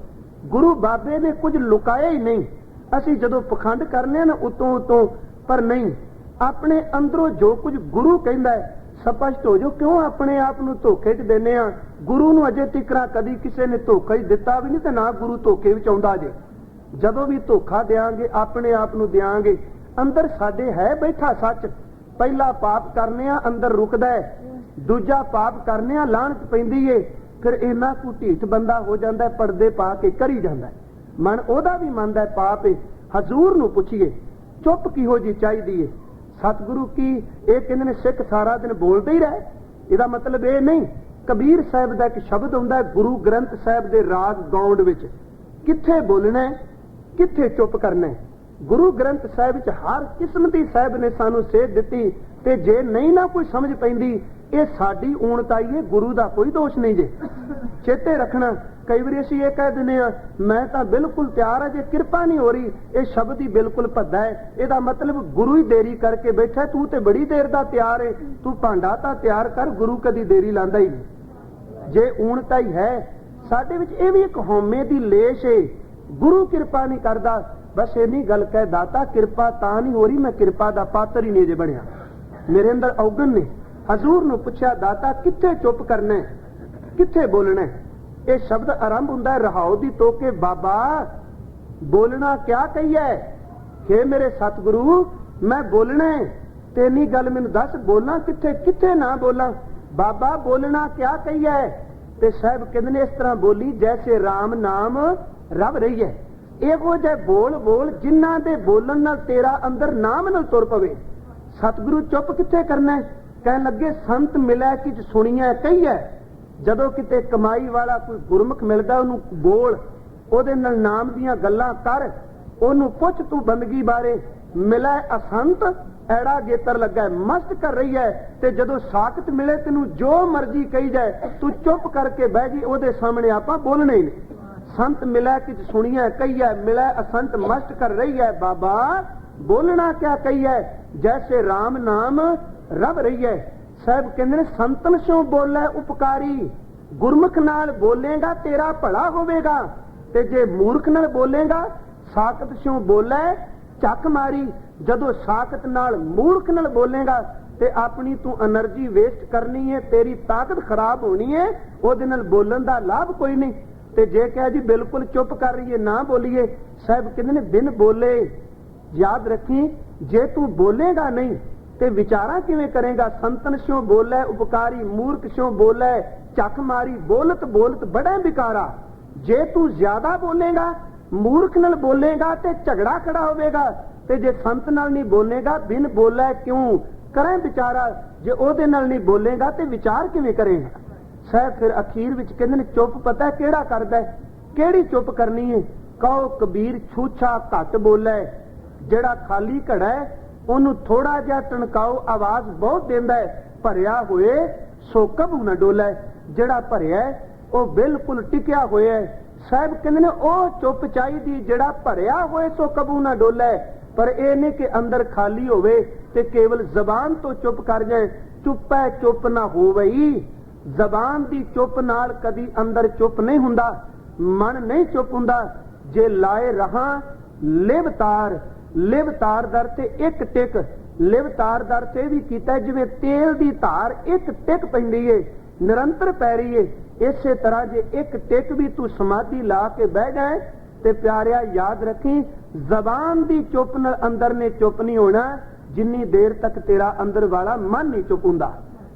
गुरु बाबे ने कुछ लुकाया ही नहीं। असी जदों पखंड करने ना उतों उतों, पर नहीं, अपने अंदरों जो कुछ गुरु कहंदा है स्पष्ट हो जो क्यों अपने आप ਨੂੰ ਧੋਖੇ 'ਚ ਦਿੰਦੇ ਆ। ਗੁਰੂ ਨੂੰ ਅਜੇ ਤੀਕਰਾ ਕਦੀ ਕਿਸੇ ਨੇ ਧੋਖਾ ਹੀ ਦਿੱਤਾ ਵੀ ਨਹੀਂ ਤੇ ਨਾ ਗੁਰੂ ਧੋਖੇ ਵਿੱਚ ਆਉਂਦਾ ਜੇ। ਜਦੋਂ ਵੀ ਧੋਖਾ ਦੇਾਂਗੇ ਆਪਣੇ ਆਪ ਨੂੰ ਦੇਾਂਗੇ। ਅੰਦਰ ਸਾਡੇ ਹੈ ਬੈਠਾ ਸੱਚ। ਪਹਿਲਾ ਪਾਪ ਕਰਨੇ ਆ ਅੰਦਰ ਰੁਕਦਾ ਹੈ, ਦੂਜਾ ਪਾਪ ਕਰਨੇ ਆ ਲਾਹਨਤ ਪੈਂਦੀ ਏ। ਫਿਰ ਇੰਨਾ ਕੁ ਢੀਠ ਬੰਦਾ ਹੋ ਜਾਂਦਾ ਪਰਦੇ ਪਾ ਕੇ ਕਰੀ ਜਾਂਦਾ। ਮਨ ਉਹਦਾ ਵੀ ਮੰਨਦਾ ਪਾਪ ਏ। ਹਜ਼ੂਰ ਨੂੰ ਪੁੱਛੀਏ ਚੁੱਪ ਕਿਹੋ ਜੀ ਚਾਹੀਦੀ ਏ। ਸਤਿਗੁਰੂ ਕੀ ਇਹ ਕਹਿੰਦੇ ਨੇ ਸਿੱਖ ਸਾਰਾ ਦਿਨ ਬੋਲਦੇ ਹੀ ਰਹੇ। ਇਹਦਾ ਮਤਲਬ ਇਹ ਨਹੀਂ। ਕਬੀਰ ਸਾਹਿਬ ਦਾ ਇੱਕ ਸ਼ਬਦ ਹੁੰਦਾ ਗੁਰੂ ਗ੍ਰੰਥ ਸਾਹਿਬ ਦੇ ਰਾਗ ਗਾਉਣ ਵਿੱਚ, ਕਿੱਥੇ ਬੋਲਣਾ ਕਿੱਥੇ ਚੁੱਪ ਕਰਨਾ। ਗੁਰੂ ਗ੍ਰੰਥ ਸਾਹਿਬ ਵਿੱਚ ਹਰ ਕਿਸਮ ਦੀ ਸਾਹਿਬ ਨੇ ਸਾਨੂੰ ਸੇਧ ਦਿੱਤੀ। ਤੇ ਜੇ ਨਹੀਂ ਨਾ ਕੋਈ ਸਮਝ ਪੈਂਦੀ ਇਹ ਸਾਡੀ ਊਣਤਾਈ ਹੈ, ਗੁਰੂ ਦਾ ਕੋਈ ਦੋਸ਼ ਨਹੀਂ ਜੇ। ਚੇਤੇ ਰੱਖਣਾ ਕਈ ਵਾਰੀ ਅਸੀਂ ਇਹ ਕਹਿ ਦਿੰਦੇ ਆ ਮੈਂ ਤਾਂ ਬਿਲਕੁਲ ਤਿਆਰ ਹਾਂ, ਜੇ ਕਿਰਪਾ ਨਹੀਂ ਹੋ ਰਹੀ ਇਹ ਸ਼ਬਦ ਹੀ ਬਿਲਕੁਲ ਭੱਦਾ ਹੈ। ਇਹਦਾ ਮਤਲਬ ਗੁਰੂ ਹੀ ਦੇਰੀ ਕਰਕੇ ਬੈਠਾ, ਤੂੰ ਤੇ ਬੜੀ ਦੇਰ ਦਾ ਤਿਆਰ ਹੈ। ਤੂੰ ਭਾਂਡਾ ਤਾਂ ਤਿਆਰ ਕਰ, ਗੁਰੂ ਕਦੀ ਦੇਰੀ ਲਾਂਦਾ ਹੀ ਨਹੀਂ। ਜੇ ਊਣਤਾਈ ਹੈ ਸਾਡੇ ਵਿੱਚ ਇਹ ਵੀ ਇੱਕ ਹਉਮੈ ਦੀ ਲੇਸ਼ ਹੈ। ਗੁਰੂ ਕਿਰਪਾ ਨਹੀਂ ਕਰਦਾ, ਬਸ ਇੰਨੀ ਗੱਲ ਕਹਿ ਦਾਤਾ ਕਿਰਪਾ ਤਾਂ ਨਹੀਂ ਹੋ ਰਹੀ, ਮੈਂ ਕਿਰਪਾ ਦਾ ਪਾਤਰ ਹੀ ਨਹੀਂ ਜੇ ਬਣਿਆ, ਮੇਰੇ ਅੰਦਰ ਔਗਣ ਨੇ। ਹਜ਼ੂਰ ਨੂੰ ਪੁੱਛਿਆ ਦਾਤਾ ਕਿੱਥੇ ਚੁੱਪ ਕਰਨਾ ਕਿੱਥੇ ਬੋਲਣਾ। ਇਹ ਸ਼ਬਦ ਆਰੰਭ ਹੁੰਦਾ ਹੈ ਰਹਾਉ ਦੀ ਤੋਕੇ ਬਾਬਾ ਬੋਲਣਾ ਕਿਆ ਕਹੀਏ। हे ਮੇਰੇ ਸਤਿਗੁਰੂ ਮੈਂ ਬੋਲਣਾ ਤੇ ਇੰਨੀ ਗੱਲ ਮੈਨੂੰ ਦੱਸ ਬੋਲਾਂ ਕਿੱਥੇ ਕਿੱਥੇ ਨਾ ਬੋਲਾਂ। ਬਾਬਾ ਬੋਲਣਾ ਕਿਆ ਕਹੀਏ। ਤੇ ਸਾਹਿਬ ਕਹਿੰਦੇ ਨੇ ਇਸ ਤਰ੍ਹਾਂ ਬੋਲੀ ਜੈਸੇ ਰਾਮ ਨਾਮ ਰਵ ਰਹੀ ਹੈ। ਇਹੋ ਜਿਹੇ ਬੋਲ ਬੋਲ ਜਿਨ੍ਹਾਂ ਦੇ ਬੋਲਣ ਨਾਲ ਤੇਰਾ ਅੰਦਰ ਨਾਮ ਨਾਲ ਤੁਰ ਪਵੇ। ਸਤਿਗੁਰੂ ਚੁੱਪ ਕਿੱਥੇ ਕਰਨਾ। ਕਹਿਣ ਲੱਗੇ ਸੰਤ ਮਿਲਿਆ ਕਿ ਸੁਣੀਐ ਕਹੀਐ। ਜਦੋਂ ਕਿਤੇ ਕਮਾਈ ਵਾਲਾ ਕੋਈ ਗੁਰਮੁਖ ਮਿਲਦਾ ਉਹਨੂੰ ਬੋਲ, ਉਹਦੇ ਨਾਲ ਨਾਮ ਦੀਆਂ ਗੱਲਾਂ ਕਰ, ਉਹਨੂੰ ਪੁੱਛ ਤੂੰ ਬੰਦਗੀ ਬਾਰੇ। ਮਿਲੇ ਅਸੰਤ ਐੜਾ ਗੇਤਰ ਲੱਗਾ ਮਸਤ ਕਰ ਰਹੀ ਹੈ। ਤੇ ਜਦੋਂ ਸਾਖਤ ਮਿਲੇ ਤੈਨੂੰ ਜੋ ਮਰਜ਼ੀ ਕਹੀ ਜਾਏ ਤੂੰ ਚੁੱਪ ਕਰਕੇ ਬਹਿ ਜੀ, ਉਹਦੇ ਸਾਹਮਣੇ ਆਪਾਂ ਬੋਲਣਾ ਹੀ ਨਹੀਂ। ਸੰਤ ਮਿਲੇ ਕਿ ਸੁਣੀਐ ਕਹੀਐ, ਮਿਲੇ ਅਸੰਤ ਮਸਤ ਕਰ ਰਹੀ ਹੈ। ਬਾਬਾ ਬੋਲਣਾ ਕਿਆ ਕਹੀਐ ਜੈਸੇ ਰਾਮ ਨਾਮ ਰਵ ਰਹੀ ਹੈ। ਸਾਹਿਬ ਕਹਿੰਦੇ ਨੇ ਸੰਤਨ ਸਿਓ ਬੋਲੇ ਉਪਕਾਰੀ। ਗੁਰਮੁਖ ਨਾਲ ਬੋਲੇਗਾ ਤੇਰਾ ਭਲਾ ਹੋਵੇਗਾ, ਤੇ ਜੇ ਮੂਰਖ ਨਾਲ ਬੋਲੇਗਾ ਸਾਖਤ ਸਿਓ ਬੋਲੇ ਚੱਕ ਮਾਰੀ। ਜਦੋਂ ਸਾਖਤ ਨਾਲ ਮੂਰਖ ਨਾਲ ਬੋਲੇਗਾ ਤੇ ਆਪਣੀ ਤੂੰ એનર્ਜੀ ਵੇਸਟ ਕਰਨੀ ਹੈ, ਤੇਰੀ ਤਾਕਤ ਖਰਾਬ ਹੋਣੀ ਹੈ, ਉਹਦੇ ਨਾਲ ਬੋਲਣ ਦਾ ਲਾਭ ਕੋਈ ਨਹੀਂ। ਤੇ ਜੇ ਕਹੇ ਜੀ ਬਿਲਕੁਲ ਚੁੱਪ ਕਰ ਰਹੀਏ ਨਾ ਬੋਲੀਏ, ਸਾਹਿਬ ਕਹਿੰਦੇ ਨੇ ਬਿਨ ਬੋਲੇ ਯਾਦ ਰੱਖੀ ਜੇ ਤੂੰ ਬੋਲੇਗਾ ਨਹੀਂ ਤੇ ਵਿਚਾਰਾ ਕਿਵੇਂ ਕਰੇਗਾ। ਸੰਤਨ ਸਿਓ ਬੋਲੇ ਉਪਕਾਰੀ, ਮੂਰਖ ਸਿਓ ਬੋਲੇ ਚੱਕ ਮਾਰੀ। ਬੋਲਤ ਬੋਲਤ ਬੜਾ ਬਿਕਾਰਾ। ਜੇ ਤੂੰ ਜ਼ਿਆਦਾ ਬੋਲੇਗਾ ਮੂਰਖ ਨਾਲ ਬੋਲੇਗਾ ਤੇ ਝਗੜਾ ਖੜਾ ਹੋਵੇਗਾ, ਤੇ ਜੇ ਸੰਤ ਨਾਲ ਨਹੀਂ ਬੋਲੇਗਾ ਬਿਨ ਬੋਲੇ ਕਿਉਂ ਕਰੇ ਵਿਚਾਰਾ। ਜੇ ਉਹਦੇ ਨਾਲ ਨਹੀਂ ਬੋਲੇਗਾ ਤੇ ਵਿਚਾਰ ਕਿਵੇਂ ਕਰੇਗਾ। ਸਾਹਿਬ ਫਿਰ ਅਖੀਰ ਵਿੱਚ ਕਹਿੰਦੇ ਨੇ ਚੁੱਪ ਪਤਾ ਕਿਹੜਾ ਕਰਦਾ, ਕਿਹੜੀ ਚੁੱਪ ਕਰਨੀ ਹੈ। ਕਹੋ ਕਬੀਰ ਛੂਛਾ ਘੱਟ ਬੋਲੇ। ਜਿਹੜਾ ਖਾਲੀ ਘੜਾ ਹੈ ਉਹਨੂੰ ਥੋੜਾ ਜਿਹਾ ਟਣਕਾਓ, ਆਵਾਜ਼ ਬਹੁਤ ਦਿੰਦਾ ਹੈ। ਭਰਿਆ ਹੋਏ ਸੋ ਕਬੂ ਨਾ ਡੋਲੇ। ਜਿਹੜਾ ਭਰਿਆ ਉਹ ਬਿਲਕੁਲ ਟਿਕਿਆ ਹੋਇਆ ਹੈ। ਸਾਹਿਬ ਕਹਿੰਦੇ ਨੇ ਉਹ ਚੁੱਪ ਚਾਹੀਦੀ ਜਿਹੜਾ ਭਰਿਆ ਹੋਏ ਸੋ ਕਬੂ ਨਾ ਡੋਲੇ। ਪਰ ਇਹ ਨਹੀਂ ਕਿ ਅੰਦਰ ਖਾਲੀ ਹੋਵੇ ਤੇ ਕੇਵਲ ਜ਼ਬਾਨ ਤੋਂ ਚੁੱਪ ਕਰ ਜਾਏ। ਚੁੱਪੈ ਚੁੱਪ ਨਾ ਹੋਵਈ। ਜ਼ਬਾਨ ਦੀ ਚੁੱਪ ਨਾਲ ਕਦੀ ਅੰਦਰ ਚੁੱਪ ਨਹੀਂ ਹੁੰਦਾ, ਮਨ ਨਹੀਂ ਚੁੱਪ ਹੁੰਦਾ। ਜੇ ਲਾਏ ਰਹਾ ਲਿਵ ਤਾਰ। ਲਿਵ ਤਾਰ ਦਰ ਤੇ ਇੱਕ ਟਿਕ। ਲਿਵ ਤਾਰ ਦਰ ਤੇ ਵੀ ਕੀਤਾ ਜਿਵੇਂ ਤੇਲ ਦੀ ਧਾਰ ਇੱਕ ਟਿਕ ਪੈਂਦੀ ਏ ਨਿਰੰਤਰ ਪੈ ਰਹੀ ਏ। ਇਸੇ ਤਰ੍ਹਾਂ ਜੇ ਇੱਕ ਟਿਕ ਵੀ ਤੂੰ ਸਮਾਧੀ ਲਾ ਕੇ ਬਹਿ ਜਾਏ ਤੇ ਪਿਆਰਿਆ ਯਾਦ ਰੱਖੀ ਜ਼ਬਾਨ ਦੀ ਚੁੱਪ ਨਾਲ ਅੰਦਰ ਨੇ ਚੁੱਪ ਨਹੀਂ ਹੋਣਾ ਜਿੰਨੀ ਦੇਰ ਤੱਕ ਤੇਰਾ ਅੰਦਰ ਵਾਲਾ ਮਨ ਨਹੀਂ ਚੁੱਪ ਹੁੰਦਾ।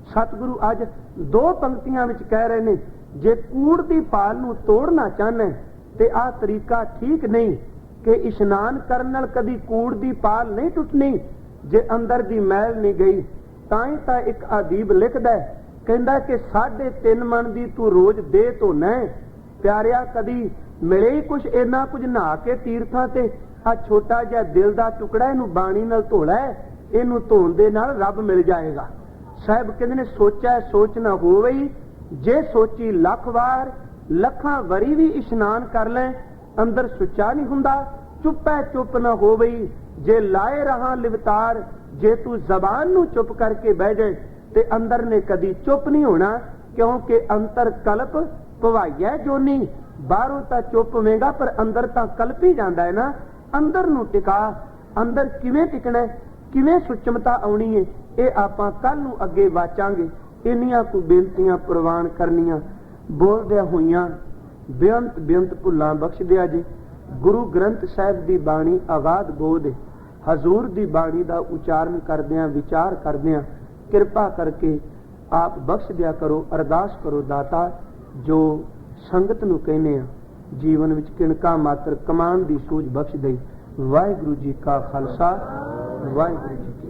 ਸਤਿਗੁਰੂ ਅੱਜ ਦੋ ਪੰਕਤੀਆਂ ਵਿੱਚ ਕਹਿ ਰਹੇ ਨੇ ਜੇ ਕੂੜ ਦੀ ਪਾਲ ਨੂੰ ਤੋੜਨਾ ਚਾਹਨਾ ਤੇ ਆਹ ਤਰੀਕਾ ਠੀਕ ਨਹੀਂ ਕਿ ਇਸ਼ਨਾਨ ਕਰਨ ਨਾਲ ਕਦੀ ਕੂੜ ਦੀ ਪਾਲ ਨਹੀਂ ਟੁੱਟਣੀ ਜੇ ਅੰਦਰ ਦੀ ਮੈਲ ਨਹੀਂ ਗਈ। ਤਾਂ ਹੀ ਤਾਂ ਇੱਕ ਅਦੀਬ ਲਿਖਦਾ ਕਹਿੰਦਾ ਕਿ 3.5 ਮਣ ਦੀ ਤੂੰ ਰੋਜ਼ ਦੇ ਧੋਣਾ। ਪਿਆਰਿਆ ਕਦੀ ਮਿਲੇ ਹੀ ਕੁਛ ਇੰਨਾ ਕੁਝ ਨਹਾ ਕੇ ਤੀਰਥਾਂ ਤੇ ਆ ਛੋਟਾ ਜਿਹਾ ਦਿਲ ਦਾ ਟੁਕੜਾ ਇਹਨੂੰ ਬਾਣੀ ਨਾਲ ਧੋ ਲੈ, ਇਹਨੂੰ ਧੋਣ ਦੇ ਨਾਲ ਰੱਬ ਮਿਲ ਜਾਏਗਾ। ਸਾਹਿਬ ਕਹਿੰਦੇ ਨੇ ਸੋਚਿਆ ਸੋਚ ਨਾ ਹੋਵੇ। ਜੇ ਸੋਚੀ ਲੱਖ ਵਾਰ ਲੱਖਾਂ ਵਾਰੀ ਵੀ ਇਸ਼ਨਾਨ ਕਰ ਲੈ ਅੰਦਰ ਸੁੱਚਾ ਨਹੀਂ ਹੁੰਦਾ। ਚੁੱਪੈ ਚੁੱਪ ਨਾ ਹੋਵੇ। ਜੇ ਲਾਏ ਰਹਾ ਲਿਵਤਾਰ। ਜੇ ਤੂੰ ਜ਼ਬਾਨ ਨੂੰ ਚੁੱਪ ਕਰਕੇ ਬਹਿ ਜਾਏ ਤੇ ਅੰਦਰ ਨੇ ਕਦੀ ਚੁੱਪ ਨਹੀਂ ਹੋਣਾ, ਕਿਉਂਕਿ ਅੰਤਰ ਕਲਪ ਭਵਾਈਐ ਜੋਨੀ। ਬਾਹਰੋਂ ਤਾਂ ਚੁੱਪ ਹੋਵੇਗਾ ਪਰ ਅੰਦਰ ਤਾਂ ਕਲਪ ਹੀ ਜਾਂਦਾ ਹੈ ਨਾ। ਅੰਦਰ ਨੂੰ ਟਿਕਾ। ਅੰਦਰ ਕਿਵੇਂ ਟਿਕਣਾ? ਕਿਵੇਂ ਸੁਚਮਤਾ ਆਉਣੀ ਹੈ, ਇਹ ਆਪਾਂ ਕੱਲ ਨੂੰ ਅੱਗੇ ਵਾਚਾਂਗੇ। ਇੰਨੀਆਂ ਕੁ ਬੇਨਤੀਆਂ ਪ੍ਰਵਾਨ ਕਰਨੀਆਂ। ਬੋਲਦਿਆਂ ਹੋਈਆਂ ਬੇਅੰਤ ਬੇਅੰਤ ਭੁੱਲਾਂ ਬਖਸ਼ ਦਿਆ ਜੀ। ਗੁਰੂ ਗ੍ਰੰਥ ਸਾਹਿਬ ਦੀ ਬਾਣੀ ਆਗਾਦ ਗੋਦ ਹੈ। ਹਜ਼ੂਰ ਦੀ ਬਾਣੀ ਦਾ ਉਚਾਰਨ ਕਰਦਿਆਂ ਵਿਚਾਰ ਕਰਦਿਆਂ ਕਿਰਪਾ ਕਰਕੇ ਆਪ ਬਖਸ਼ ਦਿਆ ਕਰੋ। ਅਰਦਾਸ ਕਰੋ ਦਾਤਾ, ਜੋ ਸੰਗਤ ਨੂੰ ਕਹਿੰਦੇ ਆ ਜੀਵਨ ਵਿੱਚ ਕਿਣਕਾ ਮਾਤਰ ਕਮਾਨ ਦੀ ਸੂਝ ਬਖਸ਼ ਦੇ। ਵਾਹਿਗੁਰੂ ਜੀ ਕਾ ਖਾਲਸਾ, ਵਾਹਿਗੁਰੂ ਜੀ